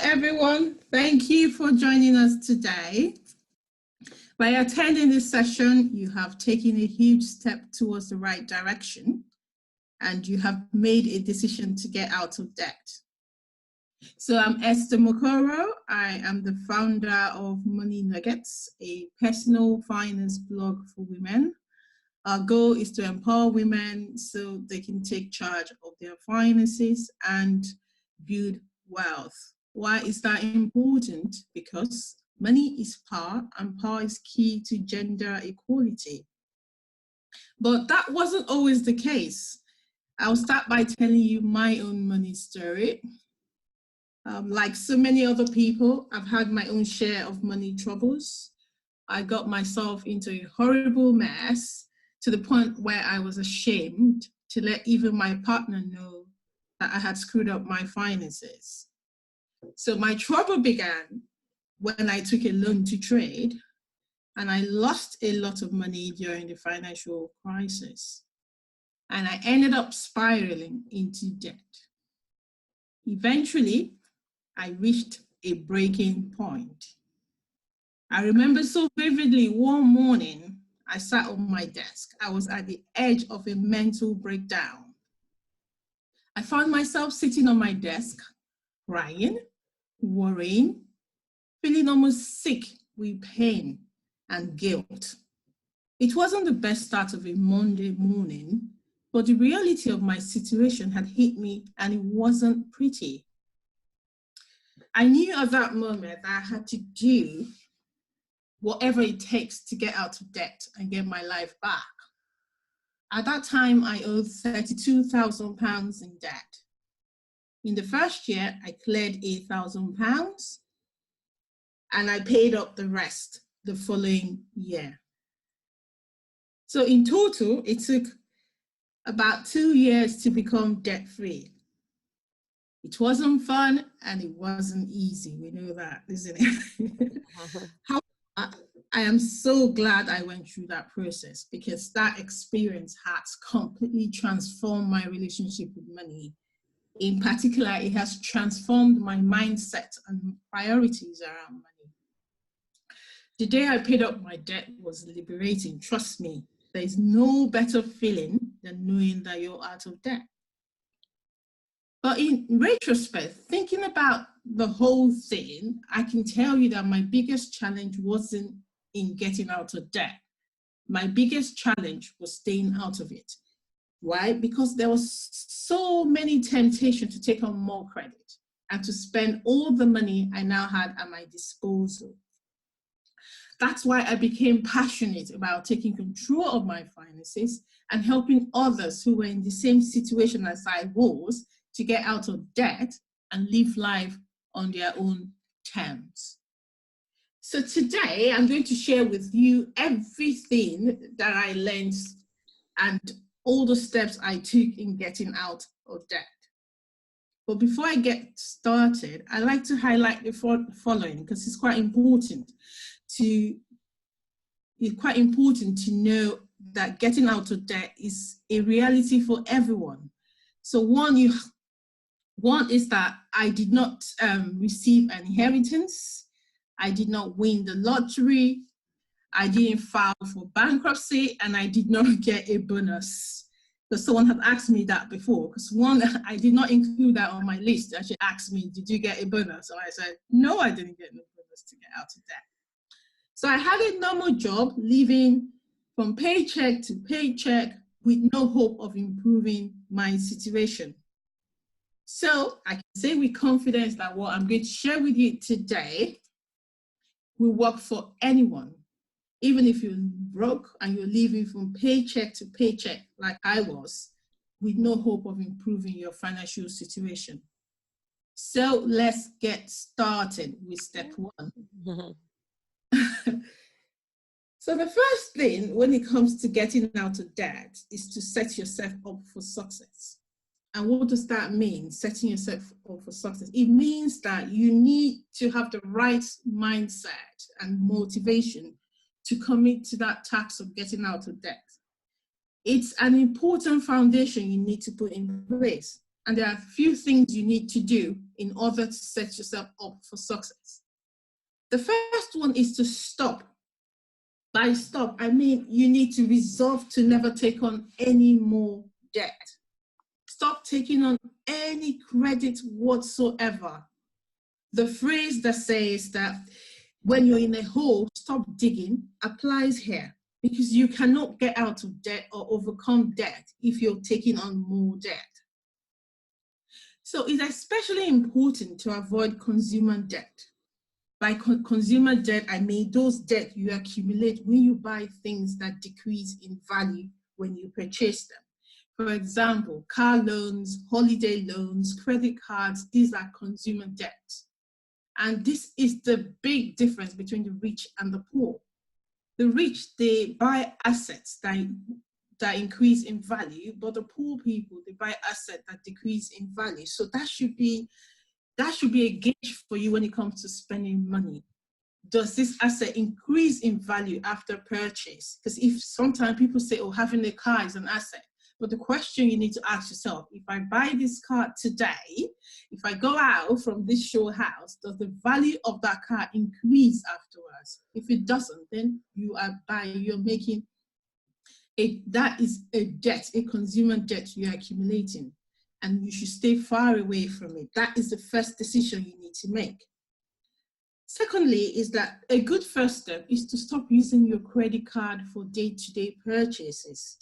everyone. Thank you for joining us today. By attending this session, you have taken a huge step towards the right direction, and you have made a decision to get out of debt. So I'm Esther Mukoro. I am the founder of Money Nuggets, a personal finance blog for women. Our goal is to empower women so they can take charge of their finances and build wealth. Why is that important? Because money is power, and power is key to gender equality. But that wasn't always the case. I'll start by telling you my own money story. Like so many other people, I've had my own share of money troubles. I got myself into a horrible mess to the point where I was ashamed to let even my partner know that I had screwed up my finances. So my trouble began when I took a loan to trade, and I lost a lot of money during the financial crisis. And I ended up spiraling into debt. Eventually, I reached a breaking point. I remember so vividly one morning, I sat on my desk. I was at the edge of a mental breakdown. I found myself sitting on my desk, crying, worrying, feeling almost sick with pain and guilt. It wasn't the best start of a Monday morning, but the reality of my situation had hit me, and it wasn't pretty. I knew at that moment that I had to do whatever it takes to get out of debt and get my life back. At that time, I owed £32,000 in debt. In the first year, I cleared £8,000, and I paid up the rest the following year. So in total, it took about 2 years to become debt-free. It wasn't fun and it wasn't easy. We know that, isn't it? However, I am so glad I went through that process, because that experience has completely transformed my relationship with money. In particular, it has transformed my mindset and priorities around money. The day I paid up my debt was liberating. Trust me, there is no better feeling than knowing that you're out of debt. But in retrospect, thinking about the whole thing, I can tell you that my biggest challenge wasn't in getting out of debt. My biggest challenge was staying out of it. Why? Because there was so many temptations to take on more credit and to spend all the money I now had at my disposal. That's why I became passionate about taking control of my finances and helping others who were in the same situation as I was to get out of debt and live life on their own terms. So today, I'm going to share with you everything that I learned and all the steps I took in getting out of debt. But before I get started, I'd like to highlight the following, because it's quite important to know that getting out of debt is a reality for everyone. So one is that I did not receive an inheritance. I did not win the lottery. I didn't file for bankruptcy, and I did not get a bonus. Because someone had asked me that before, because one, I did not include that on my list. She asked me, did you get a bonus? So I said, no, I didn't get no bonus to get out of debt. So I had a normal job, living from paycheck to paycheck with no hope of improving my situation. So I can say with confidence that what I'm going to share with you today will work for anyone, even if you're broke and you're living from paycheck to paycheck like I was, with no hope of improving your financial situation. So let's get started with step one. So the first thing when it comes to getting out of debt is to set yourself up for success. And what does that mean, setting yourself up for success? It means that you need to have the right mindset and motivation to commit to that task of getting out of debt. It's an important foundation you need to put in place. And there are a few things you need to do in order to set yourself up for success. The first one is to stop. By stop, I mean you need to resolve to never take on any more debt. Stop taking on any credit whatsoever. The phrase that says that when you're in a hole, stop digging applies here, because you cannot get out of debt or overcome debt if you're taking on more debt. So it's especially important to avoid consumer debt. By consumer debt, I mean those debt you accumulate when you buy things that decrease in value when you purchase them. For example, car loans, holiday loans, credit cards, these are consumer debts. And this is the big difference between the rich and the poor. The rich, they buy assets that increase in value, but the poor people, they buy assets that decrease in value. So that should be a gauge for you when it comes to spending money. Does this asset increase in value after purchase? Because if sometimes people say, oh, having a car is an asset. But the question you need to ask yourself, if I buy this car today, if I go out from this show house, does the value of that car increase afterwards? If it doesn't, then you're making that is a debt, a consumer debt you're accumulating, and you should stay far away from it. That is the first decision you need to make. Secondly, is that a good first step is to stop using your credit card for day-to-day purchases.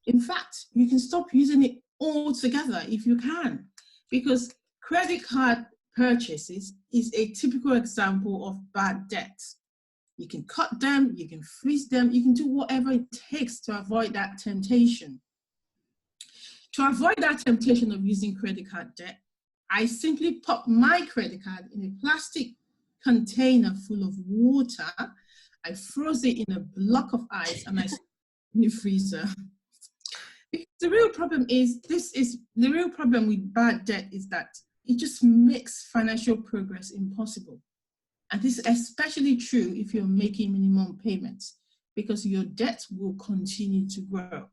In fact, you can stop using it altogether if you can, because credit card purchases is a typical example of bad debt. You can cut them, you can freeze them, you can do whatever it takes to avoid that temptation. To avoid that temptation of using credit card debt, I simply pop my credit card in a plastic container full of water. I froze it in a block of ice and I stuck it in the freezer. The real problem with bad debt is that it just makes financial progress impossible. And this is especially true if you're making minimum payments, because your debt will continue to grow.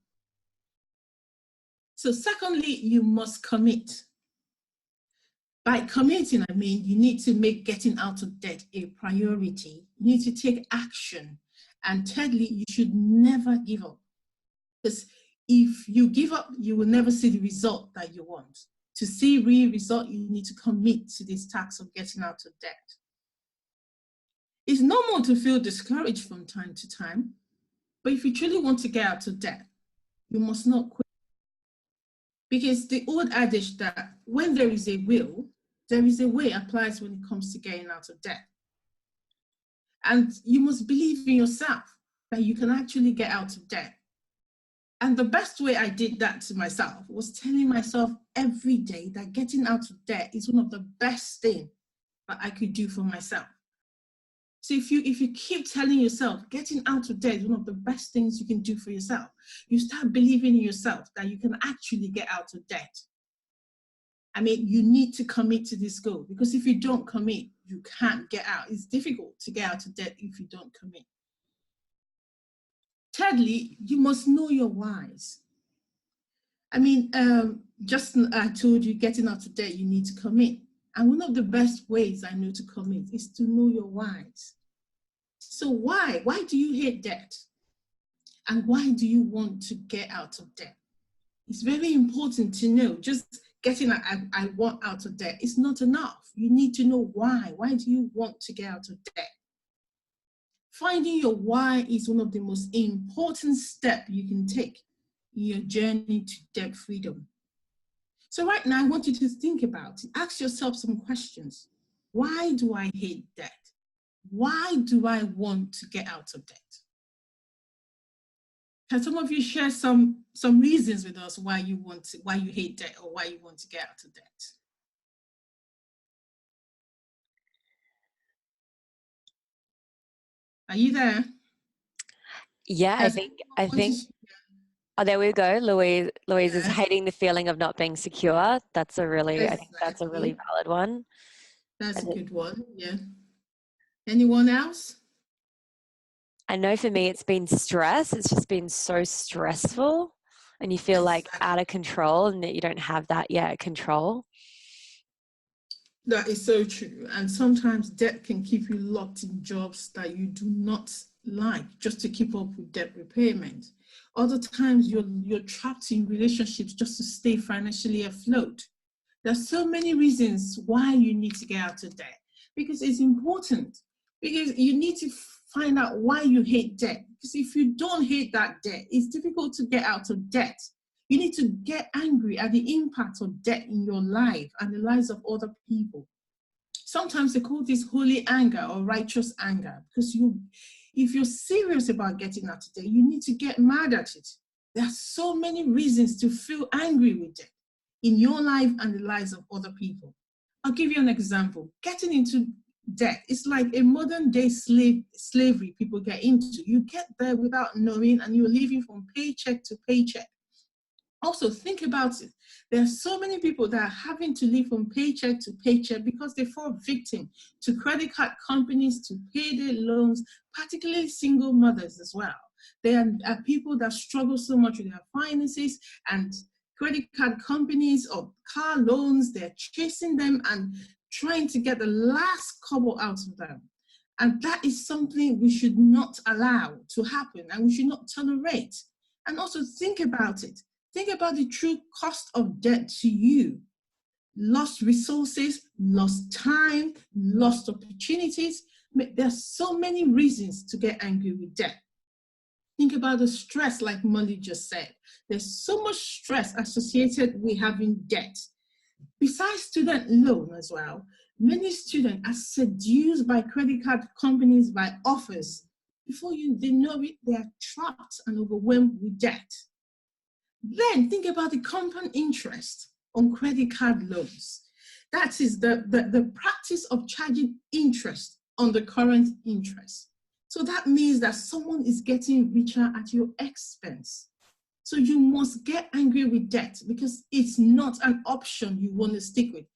So secondly, you must commit. By committing, I mean you need to make getting out of debt a priority. You need to take action. And thirdly, you should never give up. Because if you give up, you will never see the result that you want. To see real result, you need to commit to this task of getting out of debt. It's normal to feel discouraged from time to time, but if you truly want to get out of debt, you must not quit. Because the old adage that when there is a will, there is a way applies when it comes to getting out of debt. And you must believe in yourself that you can actually get out of debt. And the best way I did that to myself was telling myself every day that getting out of debt is one of the best things that I could do for myself. So if you keep telling yourself getting out of debt is one of the best things you can do for yourself, you start believing in yourself that you can actually get out of debt. I mean, you need to commit to this goal, because if you don't commit, you can't get out. It's difficult to get out of debt if you don't commit. Thirdly, you must know your whys. I mean, I told you getting out of debt, you need to commit. And one of the best ways I know to commit is to know your whys. So why? Why do you hate debt? And why do you want to get out of debt? It's very important to know. Just getting I want out of debt is not enough. You need to know why. Why do you want to get out of debt? Finding your why is one of the most important steps you can take in your journey to debt freedom. So right now, I want you to think about it. Ask yourself some questions. Why do I hate debt? Why do I want to get out of debt? Can some of you share some reasons with us why you hate debt or why you want to get out of debt? Are you there? Yeah, I think. Oh, there we go. Louise is hating the feeling of not being secure. That's I think that's a really valid one. That's a good one, yeah. Anyone else? I know for me, it's been stress. It's just been so stressful and you feel like out of control and that you don't have that yet control. That is so true. And sometimes debt can keep you locked in jobs that you do not like just to keep up with debt repayment. Other times you're trapped in relationships just to stay financially afloat. There's so many reasons why you need to get out of debt, because it's important, because you need to find out why you hate debt. Because if you don't hate that debt, it's difficult to get out of debt. You need to get angry at the impact of debt in your life and the lives of other people. Sometimes they call this holy anger or righteous anger, because if you're serious about getting out of debt, you need to get mad at it. There are so many reasons to feel angry with debt in your life and the lives of other people. I'll give you an example. Getting into debt is like a modern day slavery people get into. You get there without knowing, and you're living from paycheck to paycheck. Also, think about it. There are so many people that are having to live from paycheck to paycheck because they fall victim to credit card companies to pay their loans, particularly single mothers as well. There are people that struggle so much with their finances, and credit card companies or car loans, they're chasing them and trying to get the last kobo out of them. And that is something we should not allow to happen, and we should not tolerate. And also think about it. Think about the true cost of debt to you. Lost resources, lost time, lost opportunities. There's so many reasons to get angry with debt. Think about the stress, like Molly just said. There's so much stress associated with having debt. Besides student loan as well, many students are seduced by credit card companies by offers. Before they know it, they are trapped and overwhelmed with debt. Then think about the compound interest on credit card loans. That is the practice of charging interest on the current interest. So that means that someone is getting richer at your expense. So you must get angry with debt, because it's not an option you want to stick with.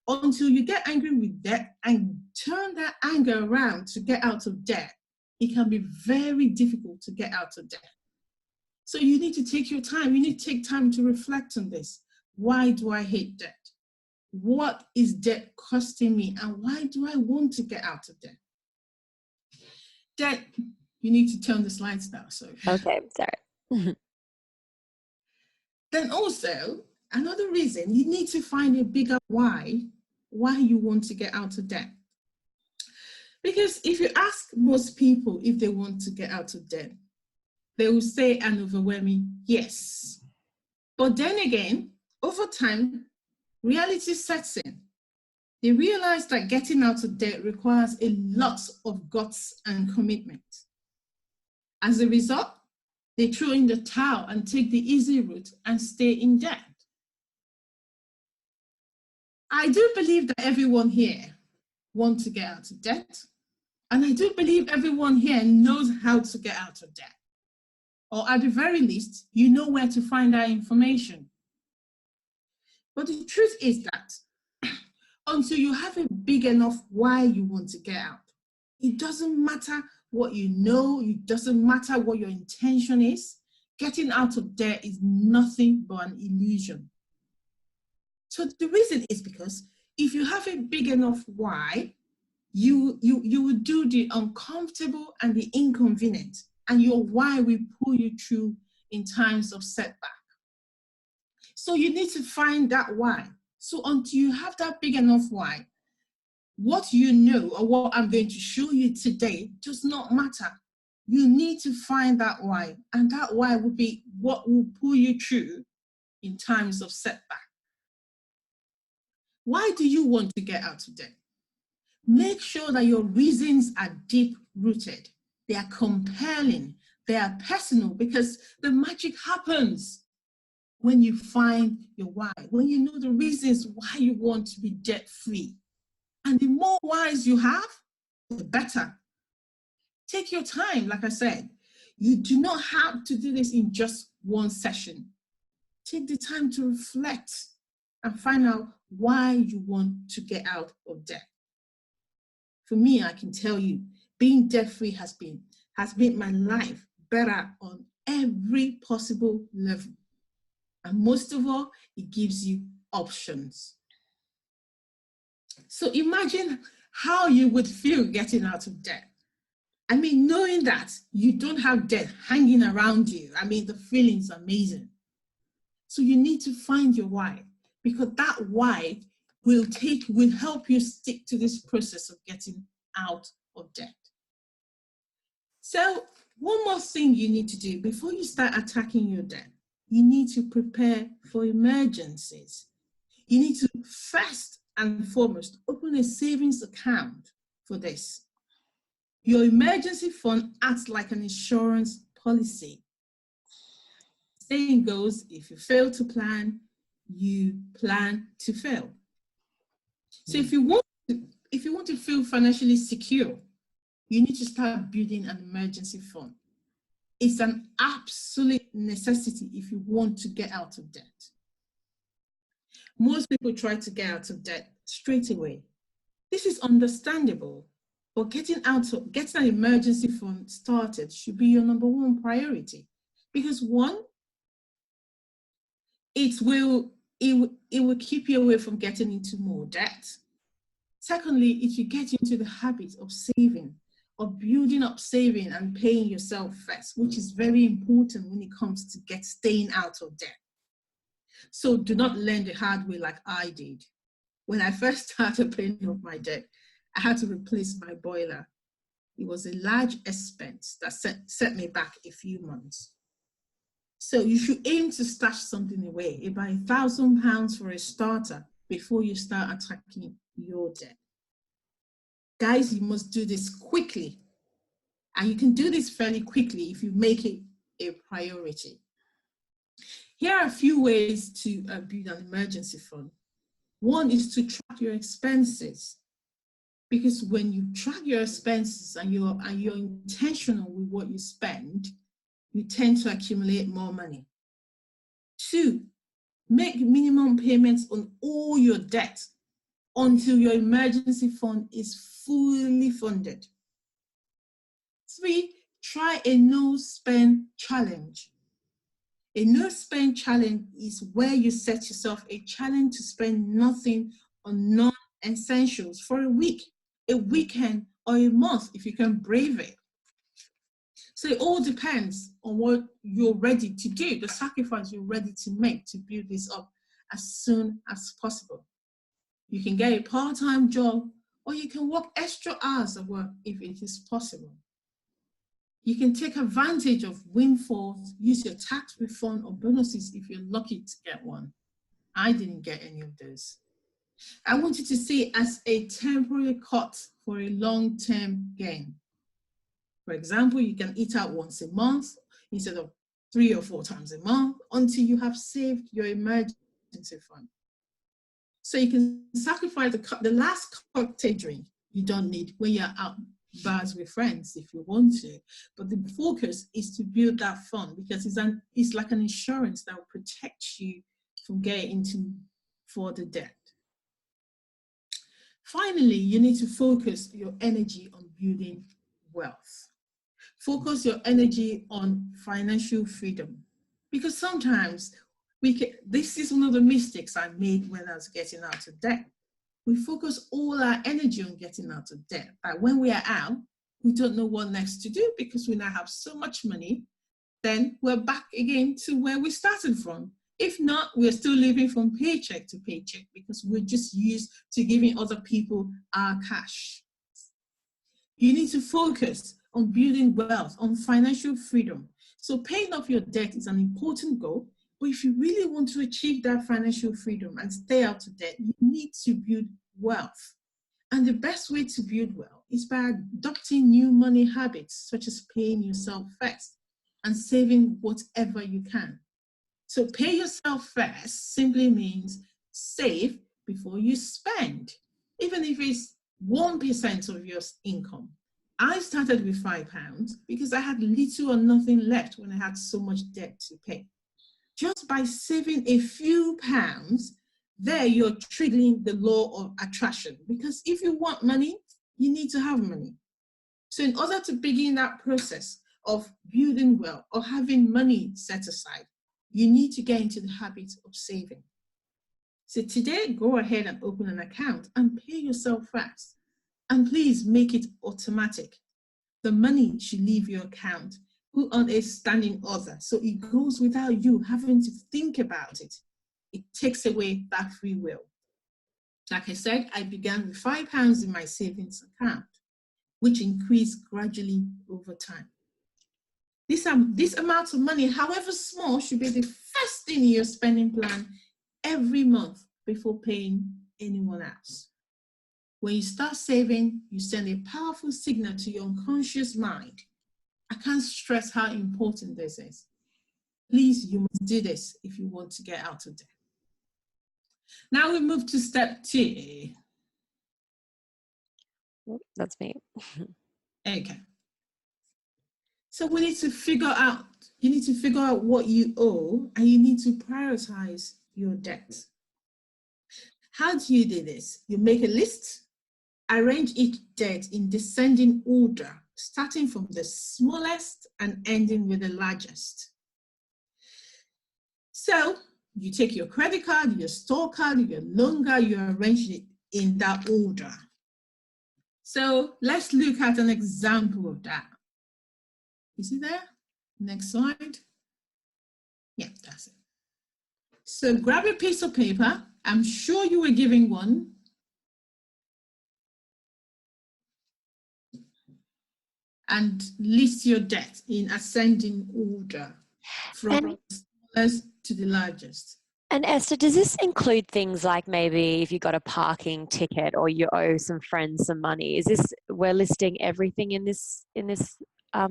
Until you get angry with debt and turn that anger around to get out of debt, it can be very difficult to get out of debt. So you need to take your time. You need to take time to reflect on this. Why do I hate debt? What is debt costing me? And why do I want to get out of debt? Debt, you need to turn the slides down. So. Okay, sorry. Then also, another reason, you need to find a bigger why you want to get out of debt. Because if you ask most people if they want to get out of debt, they will say an overwhelming yes. But then again, over time, reality sets in. They realize that getting out of debt requires a lot of guts and commitment. As a result, they throw in the towel and take the easy route and stay in debt. I do believe that everyone here wants to get out of debt. And I do believe everyone here knows how to get out of debt. Or at the very least, you know where to find that information. But the truth is that until you have a big enough why you want to get out, it doesn't matter what you know, it doesn't matter what your intention is. Getting out of debt is nothing but an illusion. So the reason is because if you have a big enough why, you will do the uncomfortable and the inconvenient, and your why will pull you through in times of setback. So you need to find that why. So until you have that big enough why, what you know or what I'm going to show you today does not matter. You need to find that why, and that why will be what will pull you through in times of setback. Why do you want to get out of debt? Make sure that your reasons are deep-rooted. They are compelling. They are personal, because the magic happens when you find your why, when you know the reasons why you want to be debt-free. And the more whys you have, the better. Take your time, like I said. You do not have to do this in just one session. Take the time to reflect and find out why you want to get out of debt. For me, I can tell you, being debt-free has made my life better on every possible level. And most of all, it gives you options. So imagine how you would feel getting out of debt. I mean, knowing that you don't have debt hanging around you, I mean, the feeling's amazing. So you need to find your why, because that why will help you stick to this process of getting out of debt. So one more thing you need to do before you start attacking your debt, you need to prepare for emergencies. You need to first and foremost open a savings account for this. Your emergency fund acts like an insurance policy. The saying goes, if you fail to plan, you plan to fail. So if you want to feel financially secure, you need to start building an emergency fund. It's an absolute necessity if you want to get out of debt. Most people try to get out of debt straight away. This is understandable, but getting an emergency fund started should be your number one priority, because one, it will keep you away from getting into more debt. Secondly, it will get you into the habit of saving, of building up saving and paying yourself first, which is very important when it comes to staying out of debt. So do not learn the hard way like I did. When I first started paying off my debt, I had to replace my boiler. It was a large expense that set me back a few months. So you should aim to stash something away, about £1,000 for a starter before you start attacking your debt. Guys, you must do this quickly. And you can do this fairly quickly if you make it a priority. Here are a few ways to build an emergency fund. One is to track your expenses, because when you track your expenses and you're intentional with what you spend, you tend to accumulate more money. Two, make minimum payments on all your debt until your emergency fund is fully funded. Three, try a no-spend challenge. A no-spend challenge is where you set yourself a challenge to spend nothing on non-essentials for a week, a weekend, or a month if you can brave it. So it all depends on what you're ready to do, the sacrifice you're ready to make to build this up as soon as possible. You can get a part-time job, or you can work extra hours of work if it is possible. You can take advantage of windfalls, use your tax refund or bonuses if you're lucky to get one. I didn't get any of those. I want you to see it as a temporary cut for a long-term gain. For example, you can eat out once a month instead of 3 or 4 times a month until you have saved your emergency fund. So you can sacrifice the last cocktail drink you don't need when you're out bars with friends if you want to, but the focus is to build that fund, because it's like an insurance that will protect you from getting into further debt. Finally, you need to focus your energy on building wealth. Focus your energy on financial freedom, because sometimes this is one of the mistakes I made when I was getting out of debt. We focus all our energy on getting out of debt, but when we are out, we don't know what next to do, because we now have so much money, then we're back again to where we started from. If not, we're still living from paycheck to paycheck because we're just used to giving other people our cash. You need to focus on building wealth, on financial freedom. So paying off your debt is an important goal, but if you really want to achieve that financial freedom and stay out of debt, you need to build wealth. And the best way to build wealth is by adopting new money habits, such as paying yourself first and saving whatever you can. So pay yourself first simply means save before you spend, even if it's 1% of your income. I started with £5 because I had little or nothing left when I had so much debt to pay. Just by saving a few pounds, there you're triggering the law of attraction, because if you want money, you need to have money. So in order to begin that process of building wealth or having money set aside, you need to get into the habit of saving. So today, go ahead and open an account and pay yourself first. And please make it automatic. The money should leave your account, put on a standing order, so it goes without you having to think about it. It takes away that free will. Like I said, I began with £5 in my savings account, which increased gradually over time. This amount of money, however small, should be the first thing in your spending plan every month before paying anyone else. When you start saving, you send a powerful signal to your unconscious mind. I can't stress how important this is. Please, you must do this if you want to get out of debt. Now we move to step 2. That's me. Okay. So we need to figure out, you need to figure out what you owe, and you need to prioritize your debt. How do you do this? You make a list, arrange each debt in descending order, starting from the smallest and ending with the largest. So you take your credit card, your store card, your loan card, you arrange it in that order. So let's look at an example of that. You see there? Next slide. Yeah, that's it. So grab a piece of paper. I'm sure you were given one. And list your debt in ascending order from the smallest to the largest. And Esther, does this include things like maybe if you got a parking ticket or you owe some friends some money? Is this, we're listing everything in this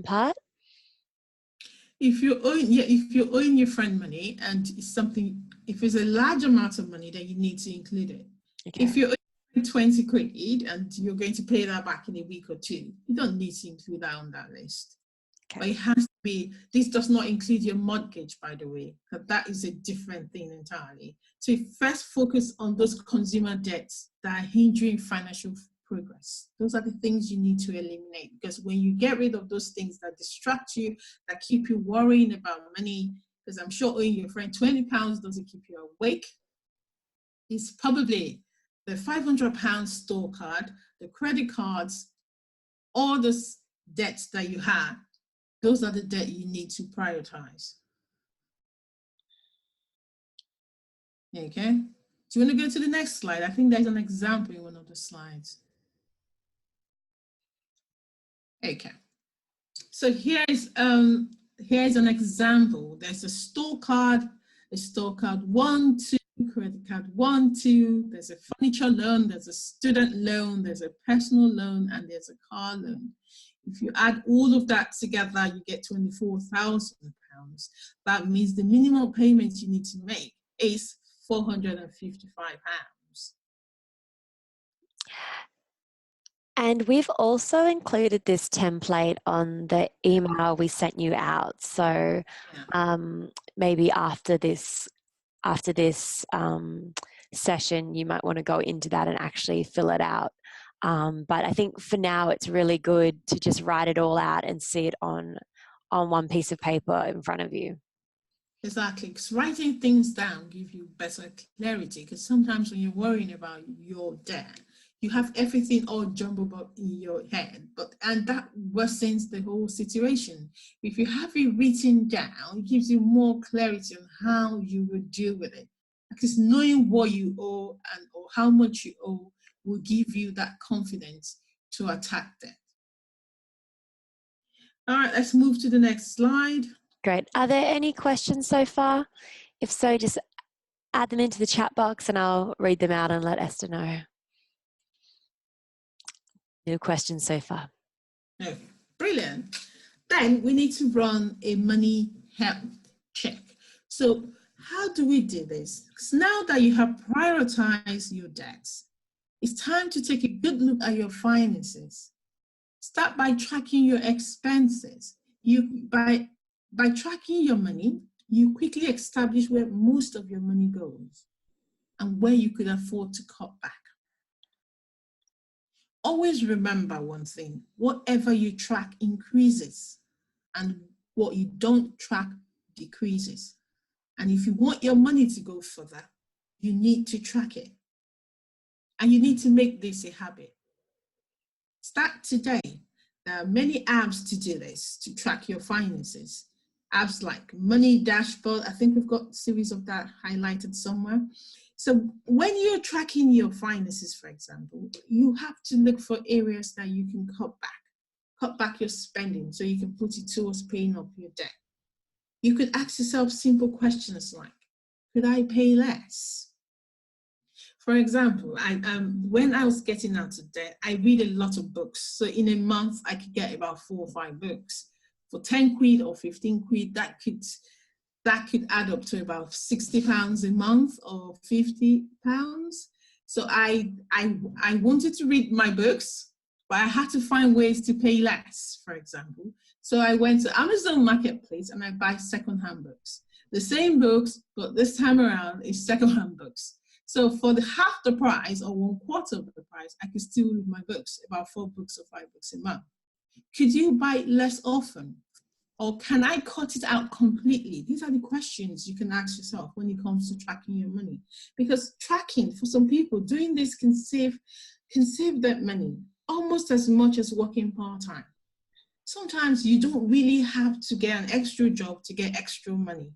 part? If you're owing your friend money and it's something, if it's a large amount of money, then you need to include it. Okay. If you're owing 20 quid and you're going to pay that back in a week or 2, you don't need to include that on that list. Okay. But it has to be, this does not include your mortgage, by the way, because that is a different thing entirely. So you first focus on those consumer debts that are hindering financial progress. Those are the things you need to eliminate, because when you get rid of those things that distract you, that keep you worrying about money, because I'm sure owing your friend £20 doesn't keep you awake, it's probably the £500 store card, the credit cards, all those debts that you have. Those are the debt you need to prioritize. Okay. Do you want to go to the next slide? I think there's an example in one of the slides. Okay. So here's an example. There's a store card 1, 2, credit card 1, 2. There's a furniture loan, there's a student loan, there's a personal loan, and there's a car loan. If you add all of that together, you get £24,000. That means the minimum payment you need to make is £455. And we've also included this template on the email we sent you out. So maybe after this session, you might want to go into that and actually fill it out. But I think for now, it's really good to just write it all out and see it on one piece of paper in front of you. Exactly, because writing things down gives you better clarity, because sometimes when you're worrying about your debt, you have everything all jumbled up in your head, and that worsens the whole situation. If you have it written down, it gives you more clarity on how you will deal with it. Because knowing what you owe or how much you owe will give you that confidence to attack that. All right, let's move to the next slide. Great. Are there any questions so far? If so, just add them into the chat box and I'll read them out and let Esther know. No questions so far. Okay, brilliant. Then we need to run a money health check. So how do we do this? Because now that you have prioritized your debts, it's time to take a good look at your finances. Start by tracking your expenses. By tracking your money, you quickly establish where most of your money goes and where you could afford to cut back. Always remember one thing: whatever you track increases and what you don't track decreases. And if you want your money to go further, you need to track it. And you need to make this a habit. Start today. There are many apps to do this, to track your finances. Apps like Money Dashboard. I think we've got a series of that highlighted somewhere. So when you're tracking your finances, for example, you have to look for areas that you can cut back your spending so you can put it towards paying off your debt. You could ask yourself simple questions like, could I pay less? For example, when I was getting out of debt, I read a lot of books. So in a month, I could get about 4 or 5 books. For 10 quid or 15 quid, that could add up to about £60 a month or £50. So I wanted to read my books, but I had to find ways to pay less, for example. So I went to Amazon Marketplace and I buy secondhand books. The same books, but this time around is secondhand books. So for half the price or 1/4 of the price, I could still read my books, about 4 books or 5 books a month. Could you buy it less often? Or can I cut it out completely? These are the questions you can ask yourself when it comes to tracking your money. Because tracking, for some people, doing this can save that money almost as much as working part-time. Sometimes you don't really have to get an extra job to get extra money.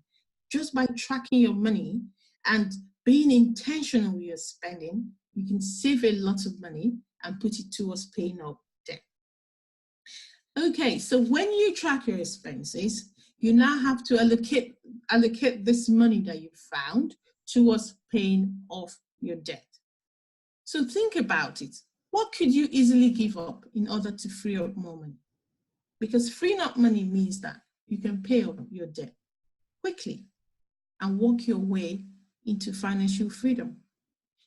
Just by tracking your money and being intentional with your spending, you can save a lot of money and put it towards paying off debt. Okay, so when you track your expenses, you now have to allocate this money that you found towards paying off your debt. So think about it. What could you easily give up in order to free up more money? Because freeing up money means that you can pay off your debt quickly and work your way into financial freedom.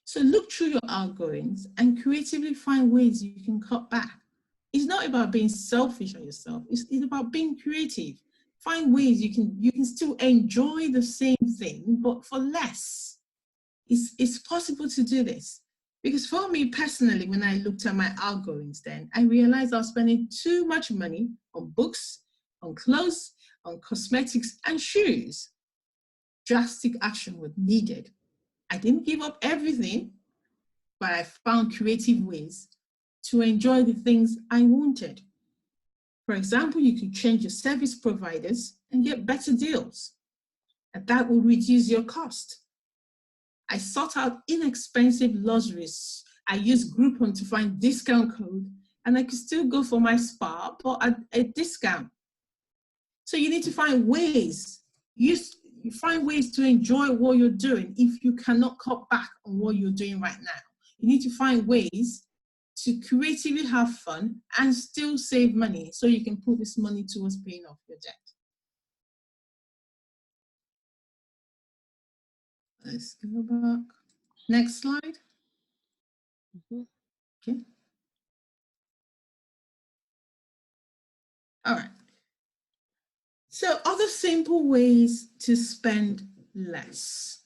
So look through your outgoings and creatively find ways you can cut back. It's not about being selfish on yourself. It's about being creative. Find ways you can still enjoy the same thing, but for less. It's possible to do this. Because for me personally, when I looked at my outgoings then, I realized I was spending too much money on books, on clothes, on cosmetics and shoes. Drastic action was needed. I didn't give up everything, but I found creative ways to enjoy the things I wanted. For example, you could change your service providers and get better deals, and that will reduce your cost. I sought out inexpensive luxuries. I used Groupon to find discount code, and I could still go for my spa, but at a discount. So you need to find ways. You find ways to enjoy what you're doing if you cannot cut back on what you're doing right now. You need to find ways to creatively have fun and still save money so you can put this money towards paying off your debt. Let's go back. Next slide. Okay. All right. So other simple ways to spend less.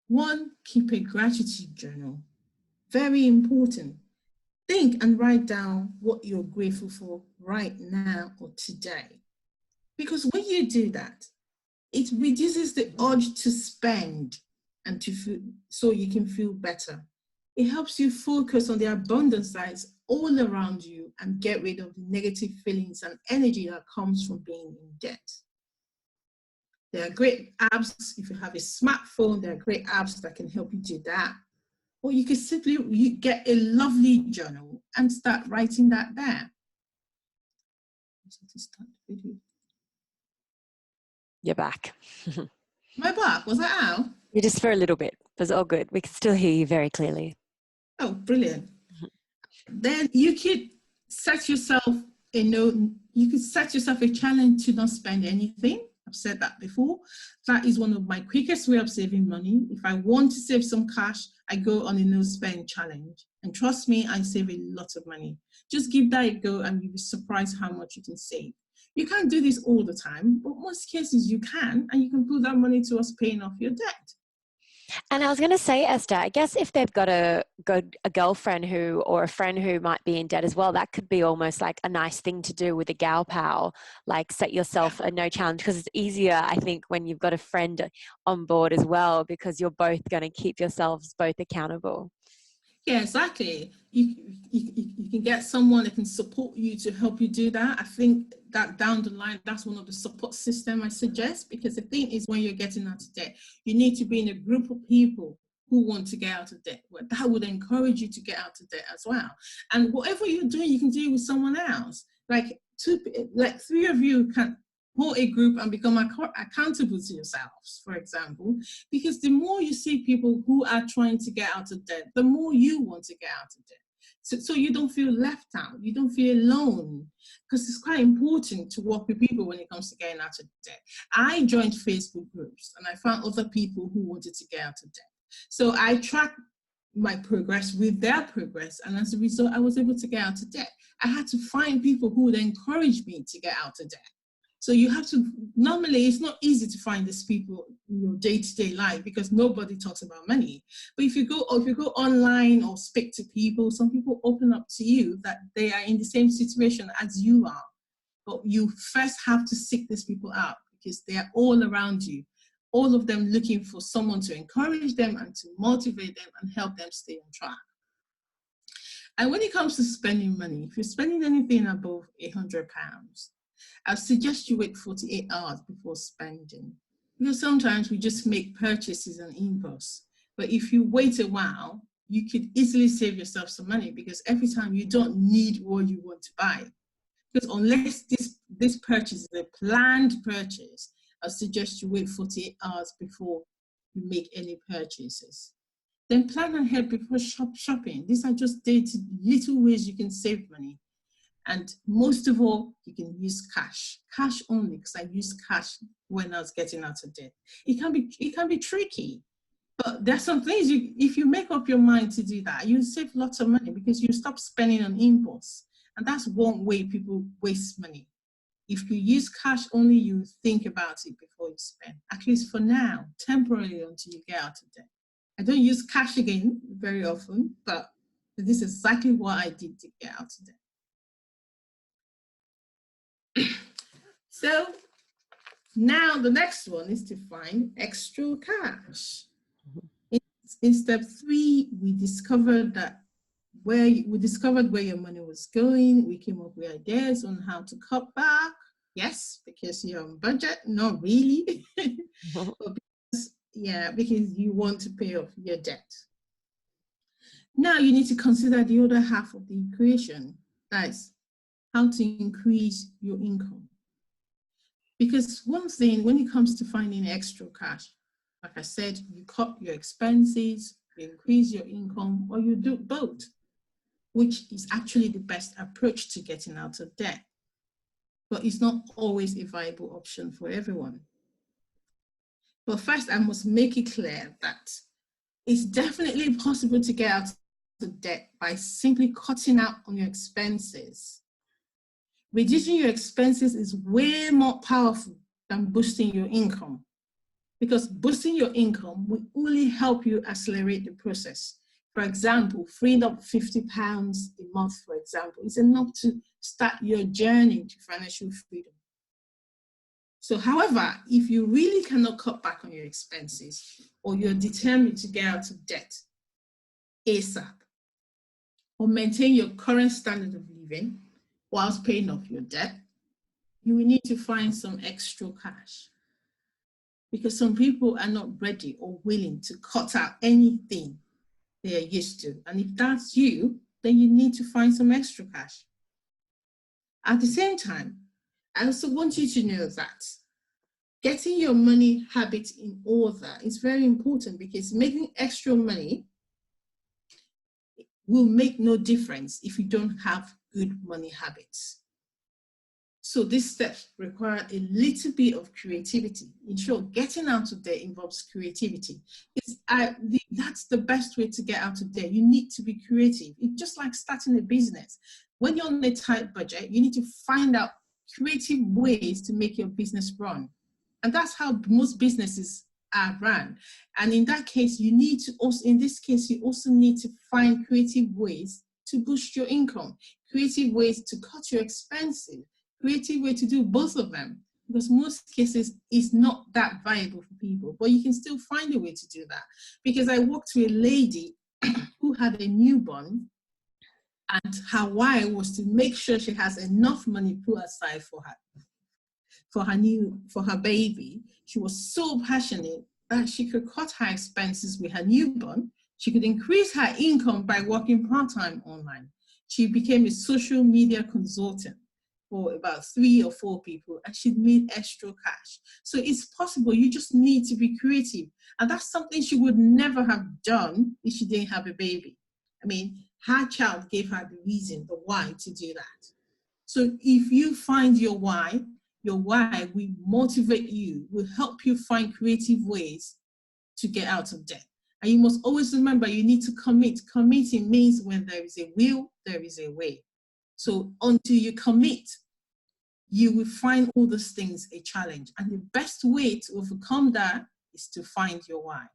1, keep a gratitude journal. Very important. Think and write down what you're grateful for right now or today. Because when you do that, it reduces the urge to spend and to feel, so you can feel better. It helps you focus on the abundance that is all around you and get rid of the negative feelings and energy that comes from being in debt. There are great apps. If you have a smartphone, there are great apps that can help you do that. Or you can simply get a lovely journal and start writing that down. You're back. My back, was that out? You're just for a little bit. It was all good. We can still hear you very clearly. Oh, brilliant. Then you could set yourself a challenge to not spend anything. I've said that before. That is one of my quickest way of saving money. If I want to save some cash, I go on a no spend challenge. And trust me, I save a lot of money. Just give that a go and you'll be surprised how much you can save. You can't do this all the time, but most cases you can, and you can put that money towards paying off your debt. And I was going to say, Esther, I guess if they've got a girlfriend who, or a friend who might be in debt as well, that could be almost like a nice thing to do with a gal pal, like set yourself a no challenge, because it's easier, I think, when you've got a friend on board as well, because you're both going to keep yourselves both accountable. Yeah, exactly. You can get someone that can support you to help you do that. I think that down the line, that's one of the support system I suggest, because the thing is, when you're getting out of debt, you need to be in a group of people who want to get out of debt. Well, that would encourage you to get out of debt as well. And whatever you're doing, you can do it with someone else. Like three of you can hold a group and become accountable to yourselves, for example, because the more you see people who are trying to get out of debt, the more you want to get out of debt. So you don't feel left out, you don't feel alone, because it's quite important to work with people when it comes to getting out of debt. I joined Facebook groups and I found other people who wanted to get out of debt. So I tracked my progress with their progress, and as a result, I was able to get out of debt. I had to find people who would encourage me to get out of debt. So you have to, normally it's not easy to find these people in your day-to-day life because nobody talks about money. But if you go online or speak to people, some people open up to you that they are in the same situation as you are. But you first have to seek these people out because they are all around you, all of them looking for someone to encourage them and to motivate them and help them stay on track. And when it comes to spending money, if you're spending anything above £100, I suggest you wait 48 hours before spending, because sometimes we just make purchases on impulse. But if you wait a while, you could easily save yourself some money, because every time you don't need what you want to buy. Because unless this purchase is a planned purchase, I suggest you wait 48 hours before you make any purchases. Then plan ahead before shopping. These are just little ways you can save money. And most of all, you can use cash only, because I used cash when I was getting out of debt. It can be tricky, but there's some things if you make up your mind to do that, you save lots of money because you stop spending on impulse. And that's one way people waste money. If you use cash only, you think about it before you spend, at least for now, temporarily, until you get out of debt. I don't use cash again very often, but this is exactly what I did to get out of debt. So now the next one is to find extra cash. In step 3, we discovered where your money was going. We came up with ideas on how to cut back. Yes, because you're on budget. Not really. But because you want to pay off your debt. Now you need to consider the other half of the equation. That's how to increase your income. Because one thing, when it comes to finding extra cash, like I said, you cut your expenses, you increase your income, or you do both, which is actually the best approach to getting out of debt. But it's not always a viable option for everyone. But first, I must make it clear that it's definitely possible to get out of debt by simply cutting out on your expenses. Reducing your expenses is way more powerful than boosting your income, because boosting your income will only help you accelerate the process. For example, freeing up £50 a month, for example, is enough to start your journey to financial freedom. So, however, if you really cannot cut back on your expenses, or you're determined to get out of debt ASAP, or maintain your current standard of living whilst paying off your debt, you will need to find some extra cash. Because some people are not ready or willing to cut out anything they are used to. And if that's you, then you need to find some extra cash. At the same time, I also want you to know that getting your money habit in order is very important, because making extra money will make no difference if you don't have good money habits. So these steps require a little bit of creativity. In short, getting out of debt involves creativity. That's the best way to get out of debt. You need to be creative. It's just like starting a business. When you're on a tight budget, you need to find out creative ways to make your business run. And that's how most businesses our brand. And in that case, you need to also, in this case, you also need to find creative ways to boost your income, creative ways to cut your expenses, creative way to do both of them. Because most cases it's not that viable for people, but you can still find a way to do that. Because I walked to a lady who had a newborn, and her why was to make sure she has enough money put aside for her baby. She was so passionate that she could cut her expenses with her newborn. She could increase her income by working part-time online. She became a social media consultant for about 3 or 4 people, and she made extra cash. So it's possible. You just need to be creative. And that's something she would never have done if she didn't have a baby. I mean, her child gave her the reason, the why to do that. So if you find your why will motivate you, will help you find creative ways to get out of debt. And you must always remember, you need to commit. Committing means when there is a will, there is a way. So until you commit, you will find all those things a challenge. And the best way to overcome that is to find your why.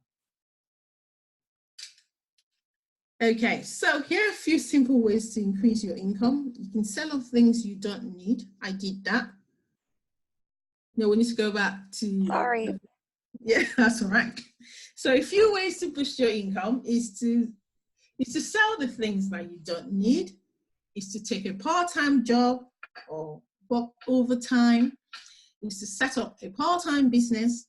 Okay, so here are a few simple ways to increase your income. You can sell off things you don't need. I did that. No, we need to go back to... Sorry. Yeah, that's all right. So a few ways to boost your income is to sell the things that you don't need, is to take a part-time job or work overtime, is to set up a part-time business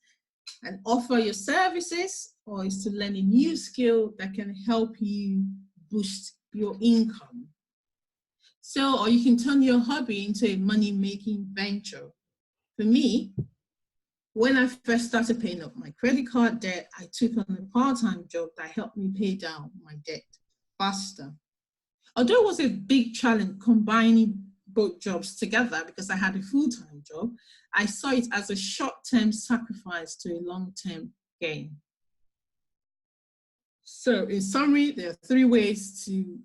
and offer your services, or is to learn a new skill that can help you boost your income. So, or you can turn your hobby into a money-making venture. For me, when I first started paying up my credit card debt, I took on a part-time job that helped me pay down my debt faster. Although it was a big challenge combining both jobs together because I had a full-time job, I saw it as a short-term sacrifice to a long-term gain. So in summary, there are 3 ways to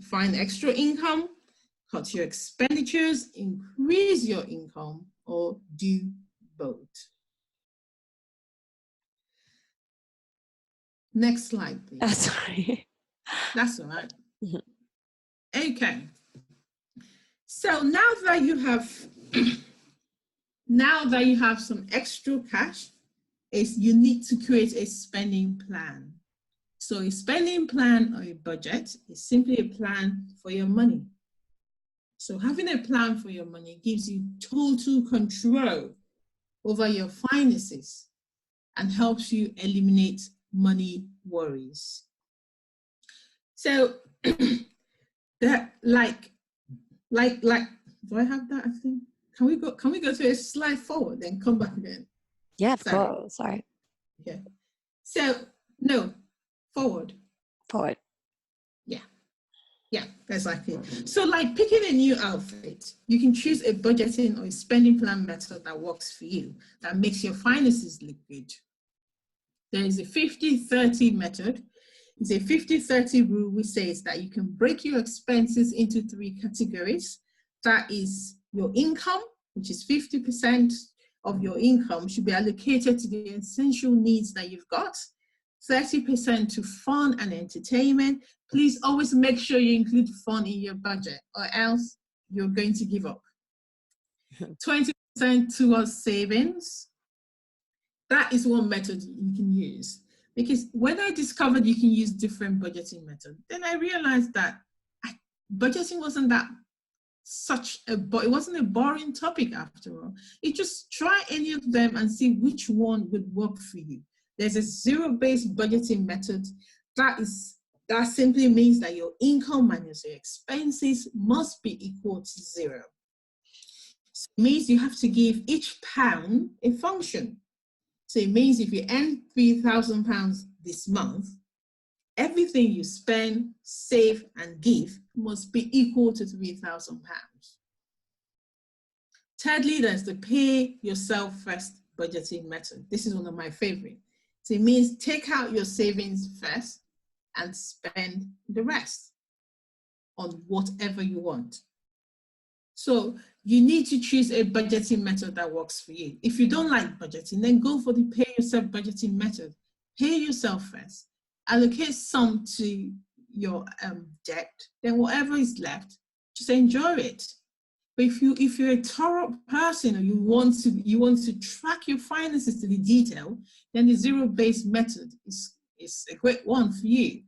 find extra income: cut your expenditures, increase your income, or do both. Next slide, please. Sorry. That's all right. Okay. So now that you have some extra cash, you need to create a spending plan. So a spending plan or a budget is simply a plan for your money. So having a plan for your money gives you total control over your finances and helps you eliminate money worries. So that do I have that? I think can we go to a slide forward and come back again? Yeah, of course. Sorry. Yeah. So no, forward. Forward. Yeah, exactly. So like picking a new outfit, you can choose a budgeting or a spending plan method that works for you, that makes your finances look good. There is a 50-30 method. It's a 50-30 rule which says that you can break your expenses into 3 categories. That is your income, which is 50% of your income should be allocated to the essential needs that you've got. 30% to fun and entertainment. Please always make sure you include fun in your budget, or else you're going to give up. 20% towards savings. That is one method you can use. Because when I discovered you can use different budgeting methods, then I realized that budgeting wasn't it wasn't a boring topic after all. You just try any of them and see which one would work for you. There's a zero-based budgeting method. That simply means that your income minus your expenses must be equal to 0. So it means you have to give each pound a function. So it means if you earn £3,000 this month, everything you spend, save, and give must be equal to £3,000. Thirdly, there's the pay yourself first budgeting method. This is one of my favorites. So it means take out your savings first and spend the rest on whatever you want. So you need to choose a budgeting method that works for you. If you don't like budgeting, then go for the pay yourself budgeting method. Pay yourself first, allocate some to your debt, then whatever is left, just enjoy it. But if you're a thorough person, or you want to track your finances to the detail, then the zero-based method is a great one for you.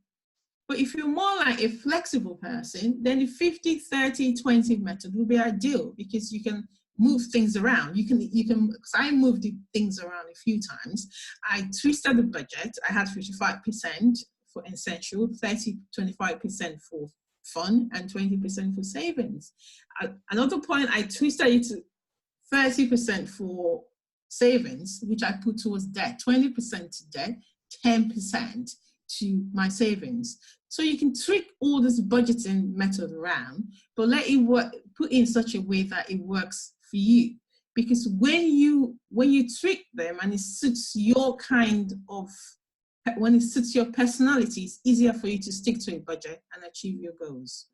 But if you're more like a flexible person, then the 50-30-20 method will be ideal, because you can move things around. You can, because I moved the things around a few times. I twisted the budget. I had 55% for essential, 25% for fun, and 20% for savings. At another point, I twisted it to 30% for savings, which I put towards debt, 20% to debt, 10% to my savings. So you can tweak all this budgeting method around, but let it work, put in such a way that it works for you. Because when you tweak them and it suits your when it suits your personality, it's easier for you to stick to a budget and achieve your goals.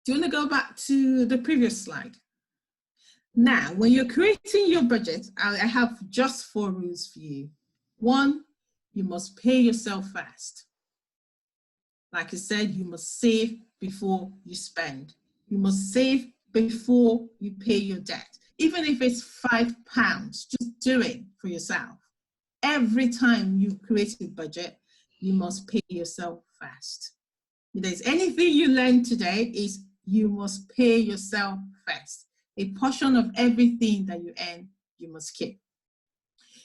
Do you want to go back to the previous slide? Now, when you're creating your budget, I have just 4 rules for you. 1, you must pay yourself first. Like I said, you must save before you spend. You must save before you pay your debt. Even if it's £5, just do it for yourself. Every time you create a budget, you must pay yourself first. If there's anything you learned today, is you must pay yourself first. A portion of everything that you earn, you must keep.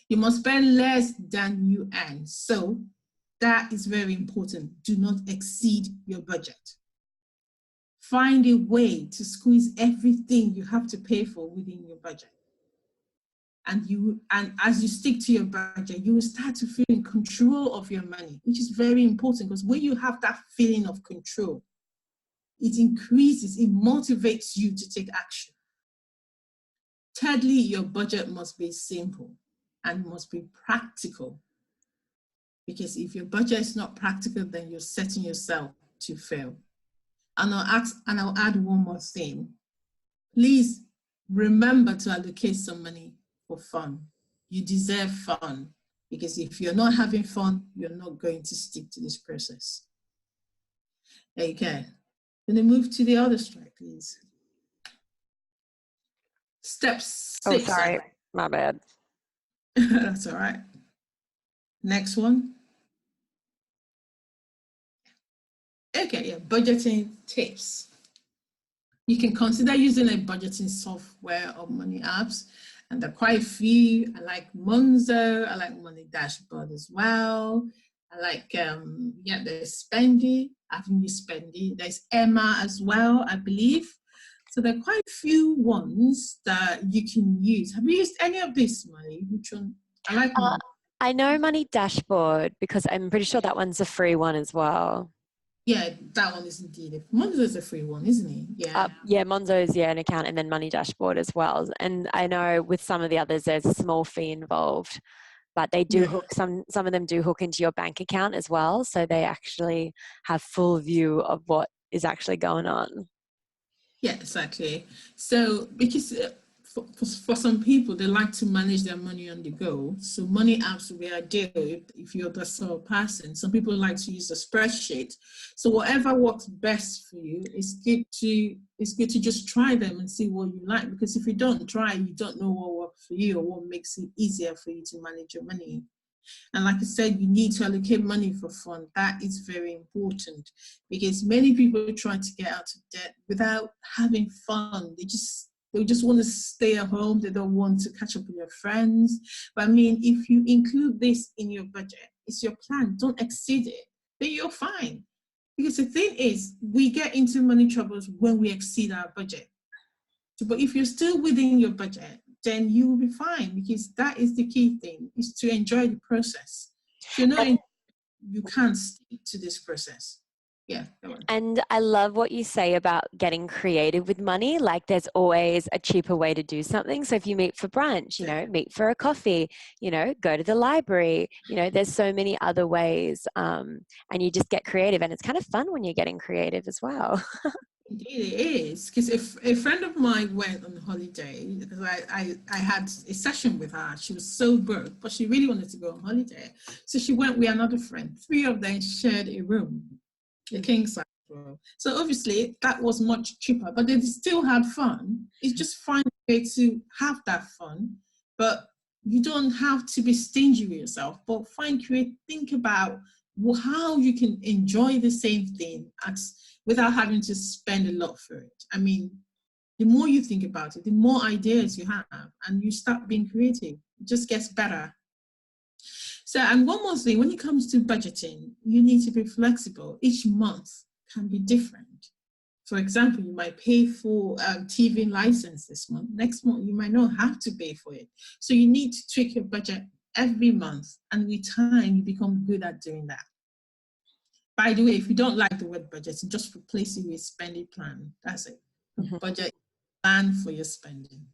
You must spend less than you earn. So that is very important. Do not exceed your budget. Find a way to squeeze everything you have to pay for within your budget. And as you stick to your budget, you will start to feel in control of your money, which is very important, because when you have that feeling of control, it increases, it motivates you to take action. Thirdly, your budget must be simple and must be practical. Because if your budget is not practical, then you're setting yourself to fail. And I'll add one more thing. Please remember to allocate some money for fun. You deserve fun, because if you're not having fun, you're not going to stick to this process. Okay, then move to the other slide, please. Step 6. Oh, sorry, my bad. That's all right. Next one. Okay, yeah, budgeting tips. You can consider using a budgeting software or money apps, and there are quite a few. I like Monzo, I like Money Dashboard as well. I like, there's Spendy. I haven't used Spendy. There's Emma as well, I believe. So there are quite a few ones that you can use. Have you used any of this, Molly? Which one? I like one. I know Money Dashboard, because I'm pretty sure that one's a free one as well. Yeah, that one is indeed. Monzo is a free one, isn't it? Yeah. Yeah, Monzo's, an account, and then Money Dashboard as well. And I know with some of the others, there's a small fee involved, but they do hook, some of them do hook into your bank account as well. So they actually have full view of what is actually going on. Yeah, exactly. So because for some people, they like to manage their money on the go. So money apps will be ideal if you're the sort of person. Some people like to use a spreadsheet. So whatever works best for you, it's good to just try them and see what you like. Because if you don't try, you don't know what works for you or what makes it easier for you to manage your money. And like I said, you need to allocate money for fun. That is very important, because many people try to get out of debt without having fun. They just want to stay at home. They don't want to catch up with their friends. But I mean, if you include this in your budget, it's your plan, don't exceed it, then you're fine. Because the thing is, we get into money troubles when we exceed our budget. But if you're still within your budget, then you will be fine, because that is the key thing, is to enjoy the process. If you're not, you can't stick to this process. Yeah. And I love what you say about getting creative with money. Like, there's always a cheaper way to do something. So if you meet for brunch, meet for a coffee, go to the library, there's so many other ways, and you just get creative, and it's kind of fun when you're getting creative as well. Indeed, it is. Because if a friend of mine went on holiday, because I had a session with her, she was so broke, but she really wanted to go on holiday. So she went with another friend. Three of them shared a room, a king size room. So obviously that was much cheaper, but they still had fun. It's just find a way to have that fun, but you don't have to be stingy with yourself, but think about how you can enjoy the same thing without having to spend a lot for it. I mean, the more you think about it, the more ideas you have, and you start being creative. It just gets better. So, and one more thing, when it comes to budgeting, you need to be flexible. Each month can be different. For example, you might pay for TV license this month. Next month, you might not have to pay for it. So you need to tweak your budget every month, and with time, you become good at doing that. By the way, if you don't like the word budget, just replace it with spending plan. That's it. Mm-hmm. Budget plan for your spending.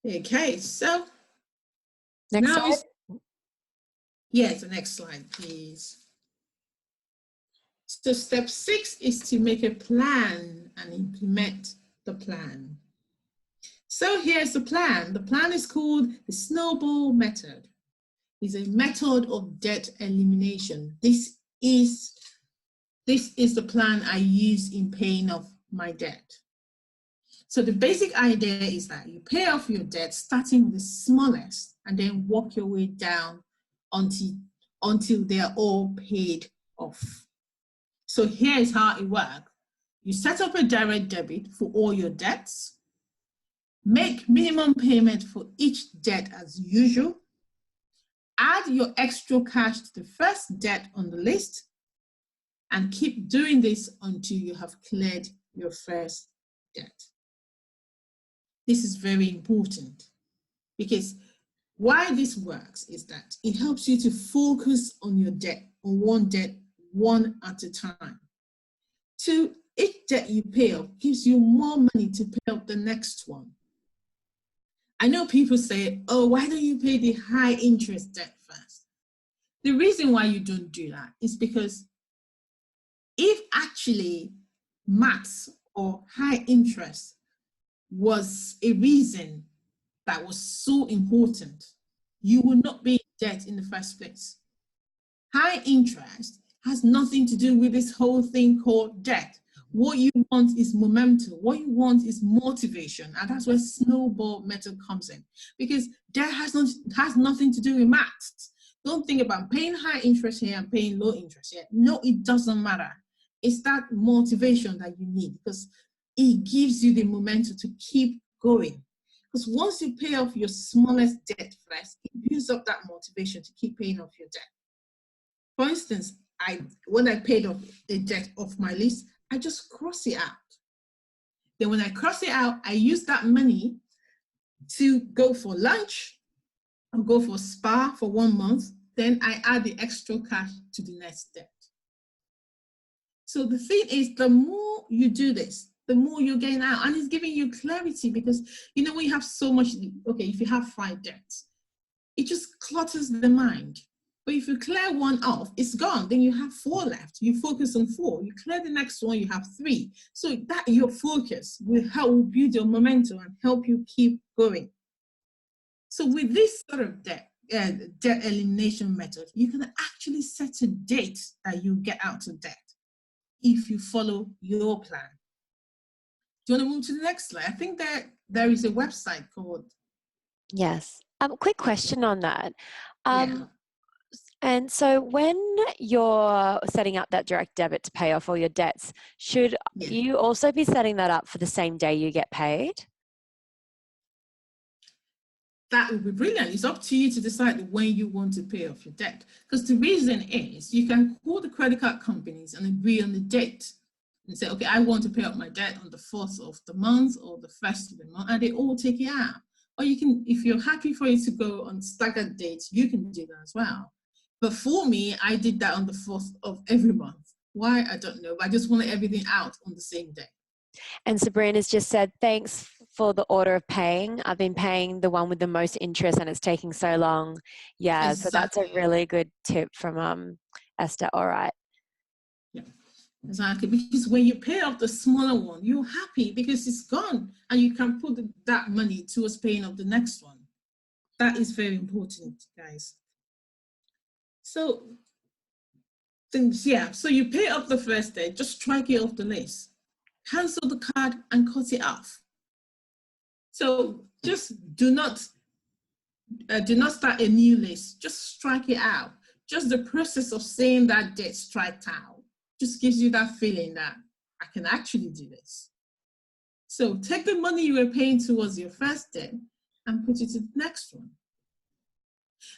Okay, so Next now slide. the next slide, please. So step 6 is to make a plan and implement the plan. So here's the plan. The plan is called the snowball method. It's a method of debt elimination. This is the plan I use in paying off my debt. So the basic idea is that you pay off your debt starting with the smallest and then work your way down until they are all paid off. So here's how it works. You set up a direct debit for all your debts, make minimum payment for each debt as usual, add your extra cash to the first debt on the list, and keep doing this until you have cleared your first debt. This is very important because why this works is that it helps you to focus on your debt, on one debt, one at a time. 2, each debt you pay off gives you more money to pay off the next one. I know people say, oh, why don't you pay the high interest debt first? The reason why you don't do that is because if actually maths or high interest was a reason that was so important, you would not be in debt in the first place. High interest has nothing to do with this whole thing called debt. What you want is momentum. What you want is motivation. And that's where snowball method comes in. Because debt has nothing to do with maths. Don't think about paying high interest here and paying low interest here. No, it doesn't matter. It's that motivation that you need because it gives you the momentum to keep going. Because once you pay off your smallest debt first, it builds up that motivation to keep paying off your debt. For instance, when I paid off a debt off my list, I just cross it out. Then when I cross it out, I use that money to go for lunch or go for spa for 1 month. Then I add the extra cash to the next debt. So the thing is, the more you do this, the more you gain out, and it's giving you clarity because, you know, when you have so much, okay, if you have 5 debts, it just clutters the mind. But if you clear one off, it's gone. Then you have 4 left. You focus on 4. You clear the next one, you have 3. So that your focus will build your momentum and help you keep going. So with this sort of debt elimination method, you can actually set a date that you get out of debt if you follow your plan. Do you want to move to the next slide? I think that there is a website called... Yes. Quick question on that. Yeah. And so when you're setting up that direct debit to pay off all your debts, should you also be setting that up for the same day you get paid? That would be brilliant. It's up to you to decide when you want to pay off your debt. Because the reason is you can call the credit card companies and agree on the date and say, okay, I want to pay off my debt on the 4th of the month or the 1st of the month, and they all take it out. Or you can, if you're happy for it to go on staggered dates, you can do that as well. But for me, I did that on the 4th of every month. Why? I don't know. But I just wanted everything out on the same day. And Sabrina's just said, thanks for the order of paying. I've been paying the one with the most interest and it's taking so long. Yeah, exactly. So that's a really good tip from Esther. All right. Yeah. Exactly, because when you pay off the smaller one, you're happy because it's gone and you can put that money towards paying off the next one. That is very important, guys. So things, yeah, so you pay off the first debt, just strike it off the list, cancel the card and cut it off. So just do not start a new list, just strike it out. Just the process of saying that debt striked out just gives you that feeling that I can actually do this. So take the money you were paying towards your first debt and put it to the next one.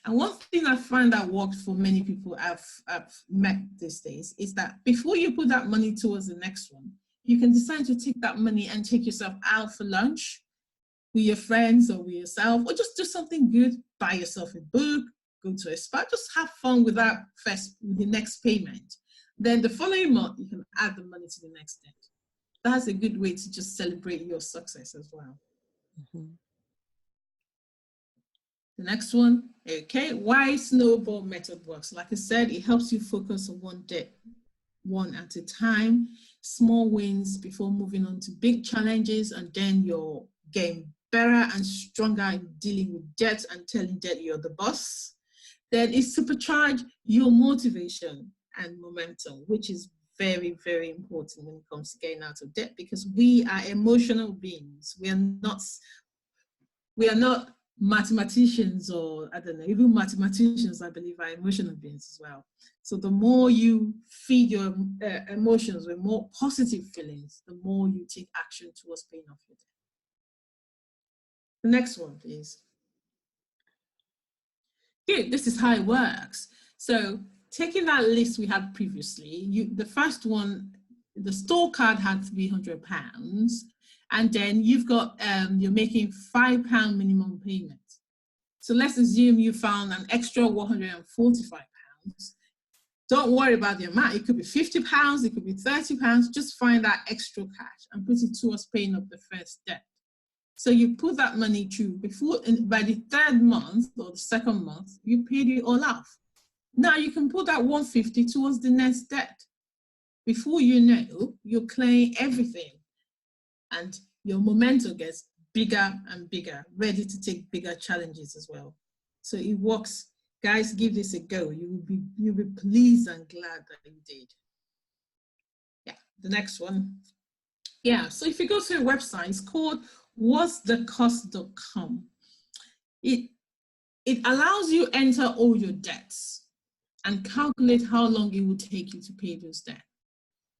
And one thing I find that works for many people I've met these days is that before you put that money towards the next one, you can decide to take that money and take yourself out for lunch with your friends or with yourself, or just do something good, buy yourself a book, go to a spa, just have fun with that first, with the next payment. Then the following month, you can add the money to the next debt. That's a good way to just celebrate your success as well. Mm-hmm. The next one, okay, why snowball method works. Like I said, it helps you focus on one debt, one at a time, small wins before moving on to big challenges, and then you're getting better and stronger in dealing with debt and telling debt you're the boss. Then it supercharges your motivation and momentum, which is very, very important when it comes to getting out of debt, because we are emotional beings. We are not mathematicians, or I don't know, even mathematicians, I believe, are emotional beings as well. So the more you feed your emotions with more positive feelings, the more you take action towards paying off your debt. The next one, please. Good, this is how it works. So taking that list we had previously, the first one, the store card had to be £100. And then you've got, you're making £5 minimum payment. So let's assume you found an extra £145. Don't worry about the amount. It could be £50, it could be £30. Just find that extra cash and put it towards paying off the first debt. So you put that money through by the third month or the second month, you paid it all off. Now you can put that £150 towards the next debt. Before you know, you're clearing everything, and your momentum gets bigger and bigger, ready to take bigger challenges as well. So it works. Guys, give this a go. You'll be pleased and glad that you did. Yeah, the next one. Yeah, so if you go to a website, it's called what'sthecost.com. It allows you enter all your debts and calculate how long it will take you to pay those debts.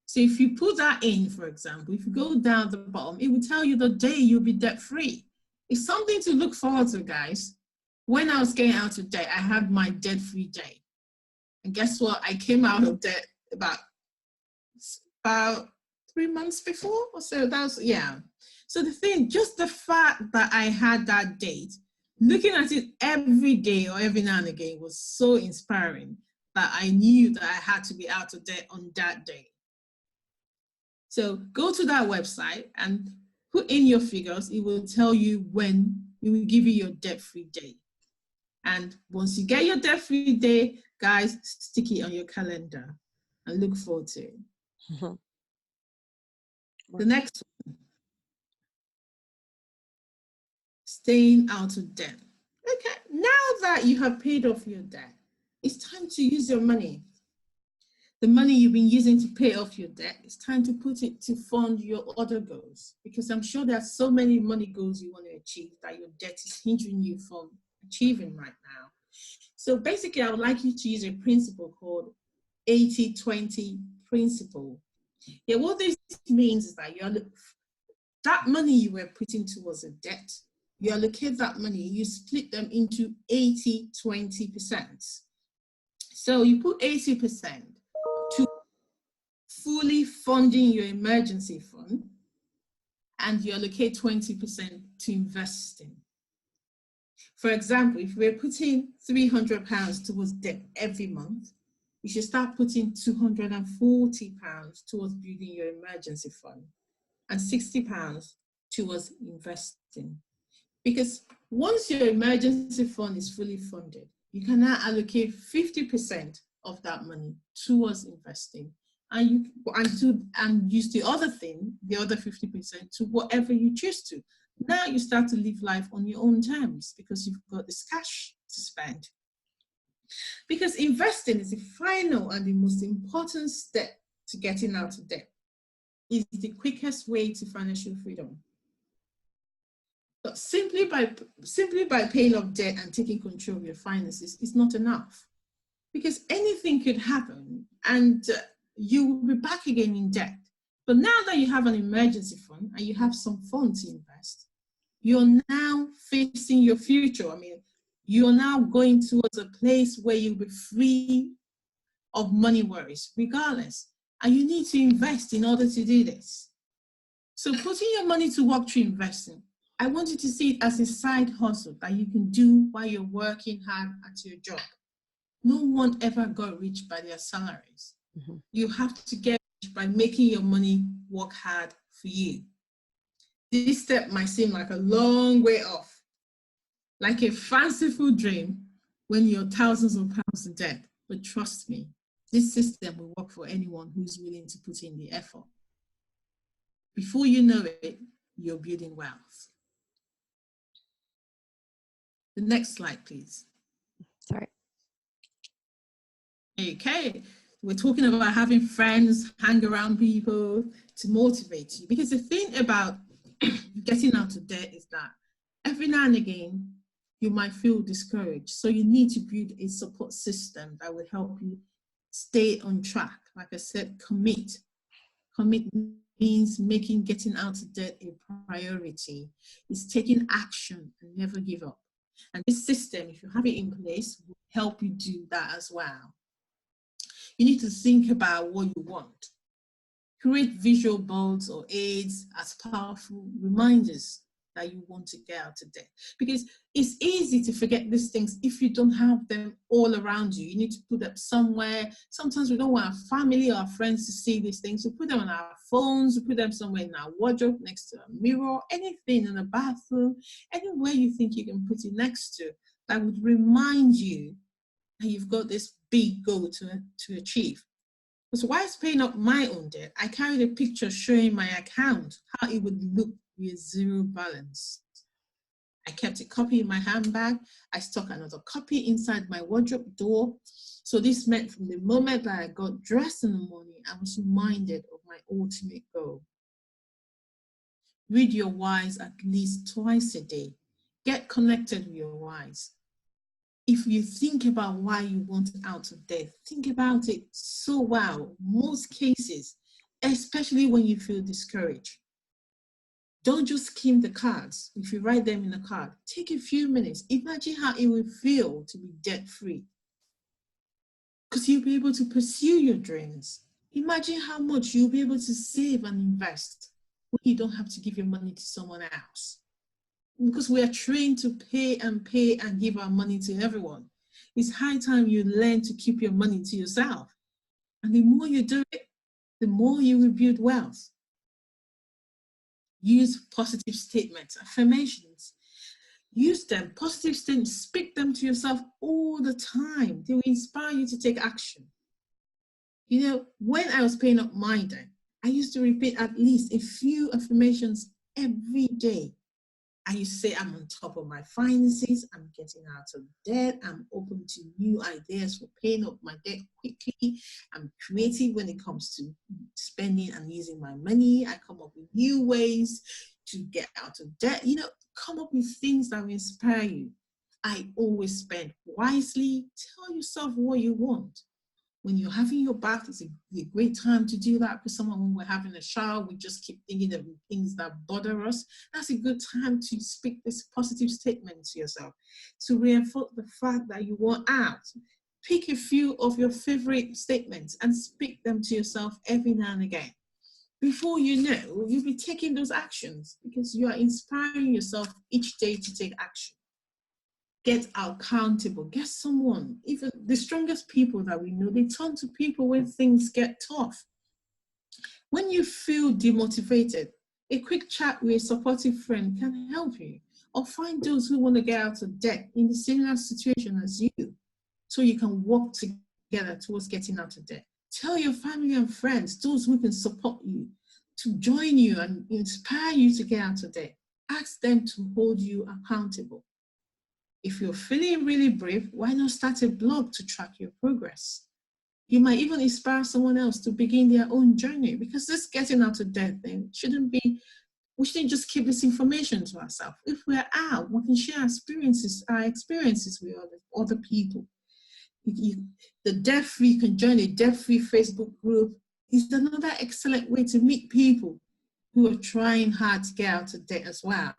So if you put that in, for example, if you go down the bottom, it will tell you the day you'll be debt-free. It's something to look forward to, guys. When I was getting out of debt, I had my debt-free day. And guess what? I came out of debt about 3 months before or so. Yeah. So the thing, just the fact that I had that date, looking at it every day or every now and again was so inspiring that I knew that I had to be out of debt on that day. So go to that website and put in your figures. It will tell you when it will give you your debt-free day. And once you get your debt-free day, guys, stick it on your calendar and look forward to it. Mm-hmm. The next one, staying out of debt. Okay, now that you have paid off your debt, it's time to use your money. The money you've been using to pay off your debt, it's time to put it to fund your other goals, because I'm sure there are so many money goals you want to achieve that your debt is hindering you from achieving right now. So basically, I would like you to use a principle called 80-20 principle. Yeah, what this means is that that money you were putting towards a debt, you allocate that money, you split them into 80-20%. So you put 80% to fully funding your emergency fund, and you allocate 20% to investing. For example, if we're putting £300 towards debt every month, you should start putting £240 towards building your emergency fund and £60 towards investing. Because once your emergency fund is fully funded, you can now allocate 50% of that money towards investing and use the other thing, the other 50% to whatever you choose to. Now you start to live life on your own terms because you've got this cash to spend. Because investing is the final and the most important step to getting out of debt. It's the quickest way to financial freedom. But simply by paying off debt and taking control of your finances is not enough, because anything could happen and you will be back again in debt. But now that you have an emergency fund and you have some funds to invest, you're now facing your future. I mean, you're now going towards a place where you'll be free of money worries, regardless. And you need to invest in order to do this. So putting your money to work through investing, I want you to see it as a side hustle that you can do while you're working hard at your job. No one ever got rich by their salaries. Mm-hmm. You have to get rich by making your money work hard for you. This step might seem like a long way off, like a fanciful dream when you're thousands of pounds in debt. But trust me, this system will work for anyone who's willing to put in the effort. Before you know it, you're building wealth. The next slide, please. Sorry. Okay, we're talking about having friends, hang around people to motivate you. Because the thing about getting out of debt is that every now and again, you might feel discouraged. So you need to build a support system that will help you stay on track. Like I said, commit. Commit means making getting out of debt a priority. It's taking action and never give up. And this system, if you have it in place, will help you do that as well. You need to think about what you want. Create visual boards or aids as powerful reminders that you want to get out of debt. Because it's easy to forget these things if you don't have them all around you. You need to put them somewhere. Sometimes we don't want our family or our friends to see these things. We put them on our phones, we put them somewhere in our wardrobe, next to a mirror, anything in the bathroom, anywhere you think you can put it next to that would remind you that you've got this big goal to achieve. Because whilst paying up my own debt, I carried a picture showing my account, how it would look with zero balance. I kept a copy in my handbag. I stuck another copy inside my wardrobe door. So this meant from the moment that I got dressed in the morning, I was reminded of my ultimate goal. Read your whys at least twice a day. Get connected with your whys. If you think about why you want out of debt, think about it so well. Most cases, especially when you feel discouraged. Don't just skim the cards. If you write them in a card, take a few minutes. Imagine how it will feel to be debt-free. Because you'll be able to pursue your dreams. Imagine how much you'll be able to save and invest when you don't have to give your money to someone else. Because we are trained to pay and give our money to everyone. It's high time you learn to keep your money to yourself. And the more you do it, the more you will build wealth. Use positive statements, affirmations. Use them, positive statements, speak them to yourself all the time. They will inspire you to take action. You know, when I was paying up my debt, I used to repeat at least a few affirmations every day. I used to say, I'm on top of my finances, I'm getting out of debt, I'm open to new ideas for paying up my debt quickly, I'm creative when it comes to spending and using my money, I come up with new ways to get out of debt, you know, come up with things that will inspire you. I always spend wisely, tell yourself what you want. When you're having your bath, it's a great time to do that. Because when we're having a shower, we just keep thinking of things that bother us. That's a good time to speak this positive statement to yourself, to reinforce the fact that you want out. Pick a few of your favorite statements and speak them to yourself every now and again. Before you know, you'll be taking those actions because you are inspiring yourself each day to take action. Get accountable, get someone. Even the strongest people that we know, they turn to people when things get tough. When you feel demotivated, a quick chat with a supportive friend can help you. Or find those who want to get out of debt in the similar situation as you, so you can work together towards getting out of debt. Tell your family and friends, those who can support you, to join you and inspire you to get out of debt. Ask them to hold you accountable. If you're feeling really brave, why not start a blog to track your progress? You might even inspire someone else to begin their own journey, because this getting out of debt thing shouldn't be, we shouldn't just keep this information to ourselves. If we're out, we can share our experiences with other people. The debt-free, you can join a debt-free Facebook group. Is another excellent way to meet people who are trying hard to get out of debt as well.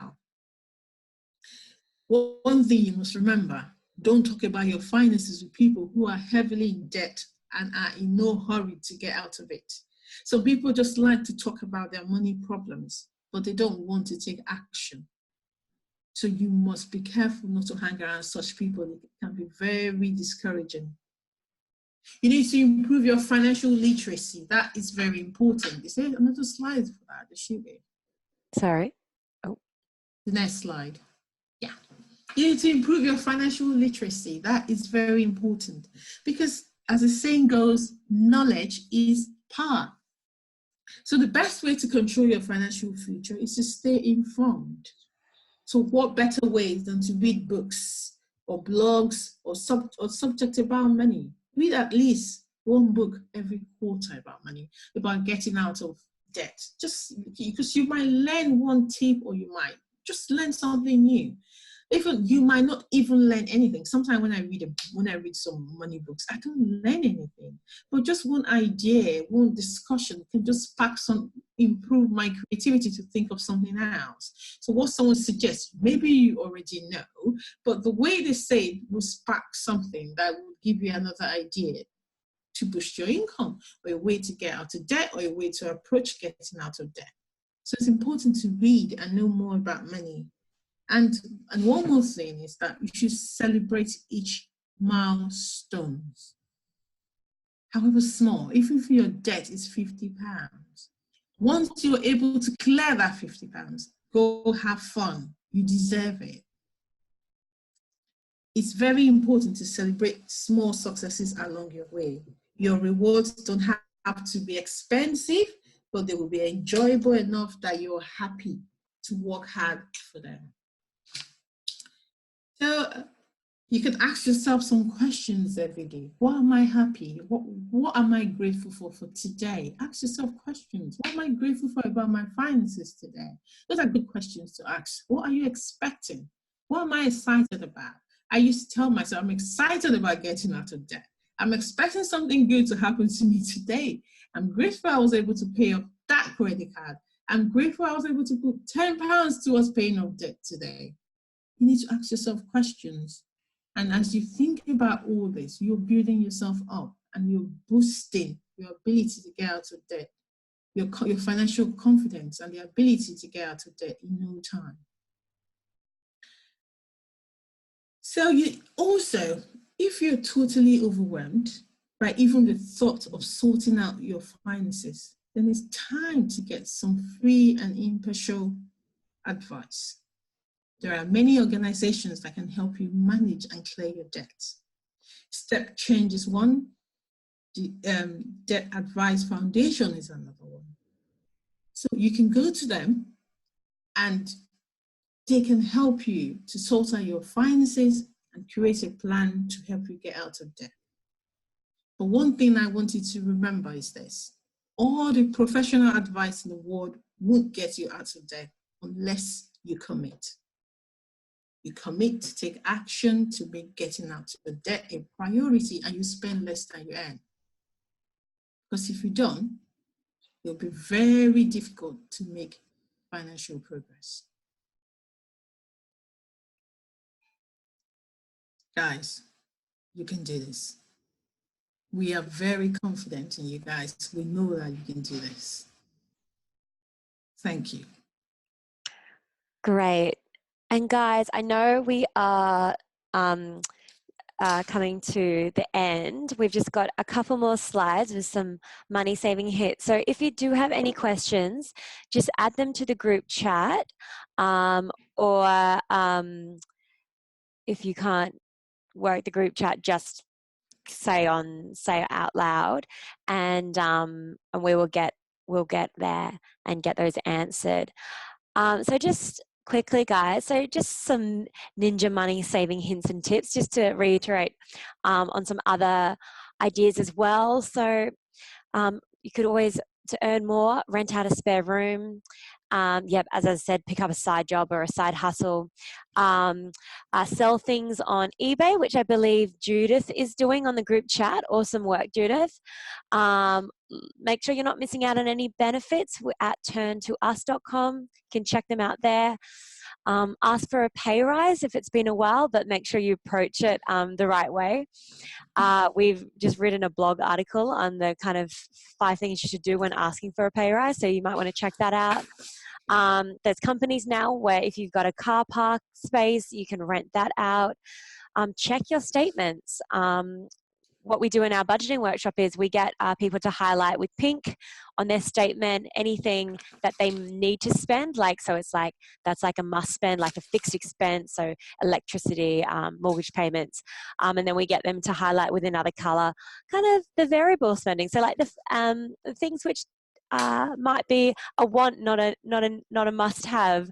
One thing you must remember, don't talk about your finances with people who are heavily in debt and are in no hurry to get out of it. So people just like to talk about their money problems, but they don't want to take action. So you must be careful not to hang around such people. It can be very discouraging. You need to improve your financial literacy. That is very important. Is there another slide for that? There should be. Sorry. Oh. The next slide. Yeah. You need to improve your financial literacy. That is very important, because as the saying goes, knowledge is power. So the best way to control your financial future is to stay informed. So what better ways than to read books or blogs or subjects about money? Read at least one book every quarter about money, about getting out of debt. Just because you might learn one tip, or you might just learn something new. Even you might not even learn anything. Sometimes when I read some money books, I don't learn anything. But just one idea, one discussion can just spark improve my creativity to think of something else. So what someone suggests, maybe you already know, but the way they say it will spark something that will give you another idea to boost your income, or a way to get out of debt, or a way to approach getting out of debt. So it's important to read and know more about money. And one more thing is that you should celebrate each milestone, however small. Even if your debt is £50, once you're able to clear that £50, go have fun. You deserve it. It's very important to celebrate small successes along your way. Your rewards don't have to be expensive, but they will be enjoyable enough that you're happy to work hard for them. So you can ask yourself some questions every day. What am I happy? What am I grateful for today? Ask yourself questions. What am I grateful for about my finances today? Those are good questions to ask. What are you expecting? What am I excited about? I used to tell myself, I'm excited about getting out of debt. I'm expecting something good to happen to me today. I'm grateful I was able to pay off that credit card. I'm grateful I was able to put £10 towards paying off debt today. You need to ask yourself questions. And as you think about all this, you're building yourself up and you're boosting your ability to get out of debt, your financial confidence and the ability to get out of debt in no time. So you also, if you're totally overwhelmed by even the thought of sorting out your finances, then it's time to get some free and impartial advice. There are many organizations that can help you manage and clear your debts. Step Change is one. The Debt Advice Foundation is another one. So you can go to them and they can help you to sort out your finances and create a plan to help you get out of debt. But one thing I want you to remember is this: all the professional advice in the world won't get you out of debt unless you commit. You commit to take action to make getting out of debt a priority, and you spend less than you earn. Because if you don't, it'll be very difficult to make financial progress. Guys, you can do this. We are very confident in you guys. We know that you can do this. Thank you. Great. And guys, I know we are coming to the end. We've just got a couple more slides with some money saving hits. So if you do have any questions, just add them to the group chat, or if you can't work the group chat, just say out loud, and we'll get there and get those answered. So just quickly, guys, so just some ninja money saving hints and tips, just to reiterate on some other ideas as well. So you could always, to earn more, rent out a spare room. Yep, as I said, pick up a side job or a side hustle. Sell things on eBay, which I believe Judith is doing on the group chat. Awesome work, Judith. Make sure you're not missing out on any benefits. We're at turntous.com. You can check them out there. Ask for a pay rise if it's been a while, but make sure you approach it the right way. We've just written a blog article on the kind of 5 things you should do when asking for a pay rise, so you might want to check that out. There's companies now where if you've got a car park space, you can rent that out. Check your statements. What we do in our budgeting workshop is we get people to highlight with pink on their statement anything that they need to spend. So it's like, that's like a must spend, like a fixed expense, so electricity, mortgage payments, and then we get them to highlight with another color kind of the variable spending. So like the things which might be a want, not a must have.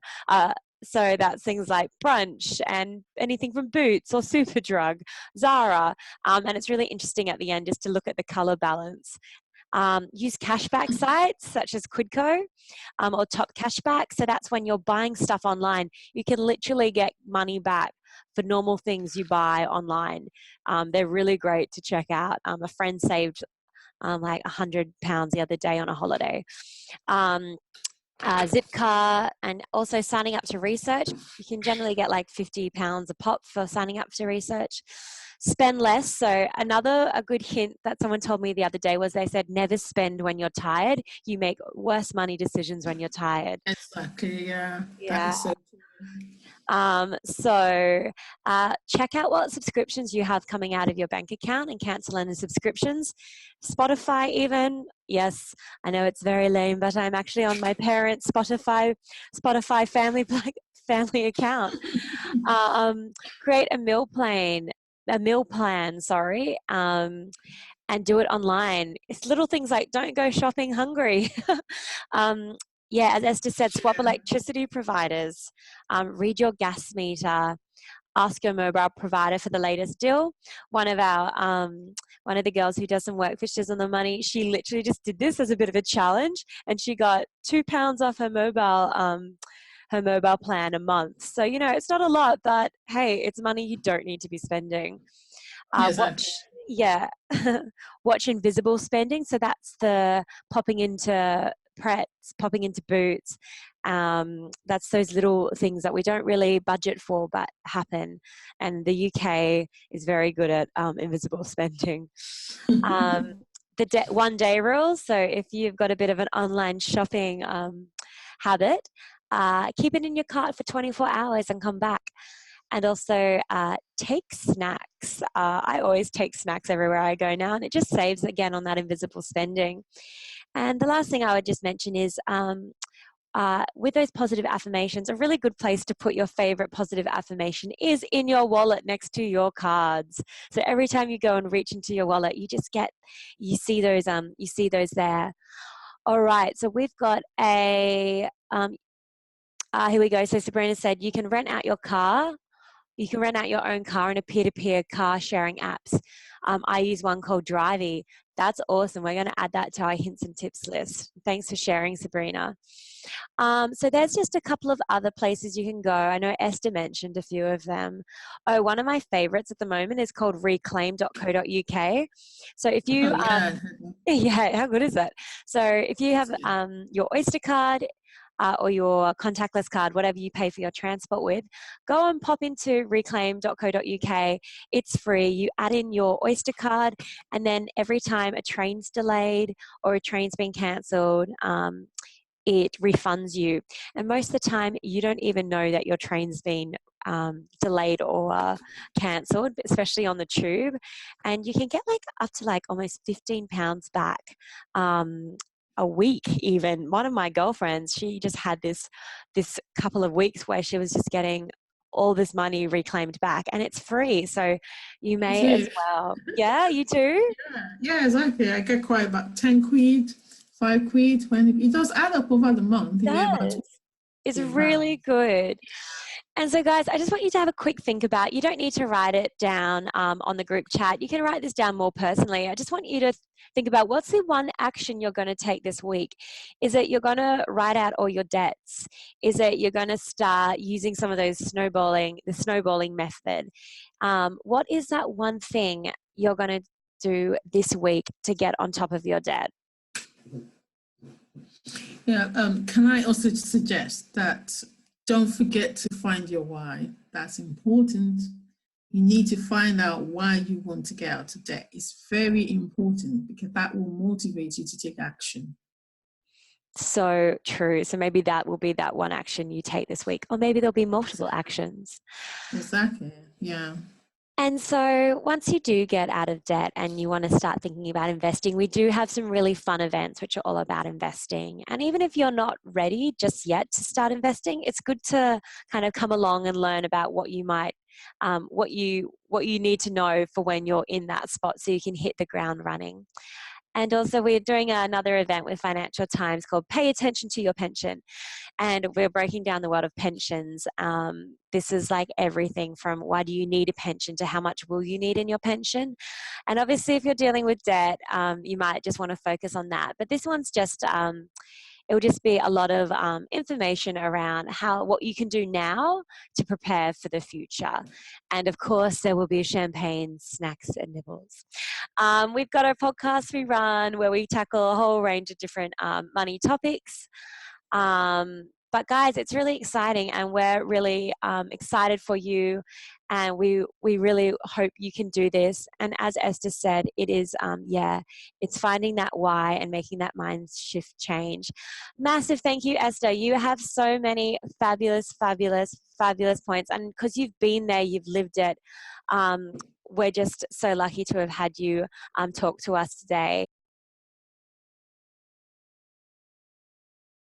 So that's things like brunch and anything from Boots or Superdrug, Zara. And it's really interesting at the end just to look at the color balance. Use cashback sites such as Quidco or Top Cashback. So that's when you're buying stuff online, you can literally get money back for normal things you buy online. They're really great to check out. A friend saved like £100 the other day on a holiday. Zipcar, and also signing up to research. You can generally get like £50 a pop for signing up to research. Spend less. So a good hint that someone told me the other day was, they said never spend when you're tired. You make worse money decisions when you're tired. Exactly, yeah. Yeah. That is so true. Check out what subscriptions you have coming out of your bank account and cancel any subscriptions. Spotify even. Yes, I know it's very lame, but I'm actually on my parents' Spotify family account. Create a meal plan, and do it online. It's little things like don't go shopping hungry. Yeah, as Esther said, swap electricity providers, read your gas meter, ask your mobile provider for the latest deal. One of the girls who does some work for Shiz on the Money, she literally just did this as a bit of a challenge, and she got £2 off her mobile plan a month. So, it's not a lot, but hey, it's money you don't need to be spending. Exactly. Watch invisible spending. So that's the popping into Pretz, popping into Boots. That's those little things that we don't really budget for but happen. And the UK is very good at invisible spending. The 1 day rule. So if you've got a bit of an online shopping habit, keep it in your cart for 24 hours and come back. And also take snacks. I always take snacks everywhere I go now, and it just saves again on that invisible spending. And the last thing I would just mention is with those positive affirmations, a really good place to put your favorite positive affirmation is in your wallet next to your cards. So every time you go and reach into your wallet, you see those there. All right, so we've got here we go. So Sabrina said you can rent out your car. You can rent out your own car in a peer-to-peer car sharing apps. I use one called Drivey. That's awesome. We're going to add that to our hints and tips list. Thanks for sharing, Sabrina. So there's just a couple of other places you can go. I know Esther mentioned a few of them. Oh, one of my favorites at the moment is called reclaim.co.uk. So if you, yeah, how good is that? So if you have your Oyster card, or your contactless card, whatever you pay for your transport with, go and pop into reclaim.co.uk. It's free. You add in your Oyster card, and then every time a train's delayed or a train's been cancelled, it refunds you. And most of the time, you don't even know that your train's been delayed or cancelled, especially on the tube. And you can get up to almost £15 back. A week even. One of my girlfriends, she just had this couple of weeks where she was just getting all this money reclaimed back, and it's free. So you Me may as too. well. Yeah, you too? Yeah, exactly. I get quite about 10 quid, 5 quid, 20. It does add up over the month. It You get about 20 does. It's quid back. really good. And so, guys, I just want you to have a quick think about. You don't need to write it down on the group chat. You can write this down more personally. I just want you to think about, what's the one action you're going to take this week? Is it you're going to write out all your debts? Is it you're going to start using some of those the snowballing method? What is that one thing you're going to do this week to get on top of your debt? Yeah, can I also suggest that don't forget to find your why. That's important. You need to find out why you want to get out of debt. It's very important because that will motivate you to take action. So true. So maybe that will be that one action you take this week, or maybe there'll be multiple actions. Exactly. Yeah. And so once you do get out of debt and you want to start thinking about investing, we do have some really fun events which are all about investing. And even if you're not ready just yet to start investing, it's good to kind of come along and learn about what you might, what you need to know for when you're in that spot, so you can hit the ground running. And also, we're doing another event with Financial Times called Pay Attention to Your Pension. And we're breaking down the world of pensions. This is like everything from why do you need a pension to how much will you need in your pension. And obviously, if you're dealing with debt, you might just want to focus on that. But this one's just, it will just be a lot of information around what you can do now to prepare for the future. And of course, there will be champagne, snacks, and nibbles. We've got a podcast we run where we tackle a whole range of different money topics. But guys, it's really exciting, and we're really excited for you, and we really hope you can do this. And as Esther said, it is it's finding that why and making that mind shift change. Massive thank you, Esther. You have so many fabulous points, and because you've been there, you've lived it. We're just so lucky to have had you talk to us today.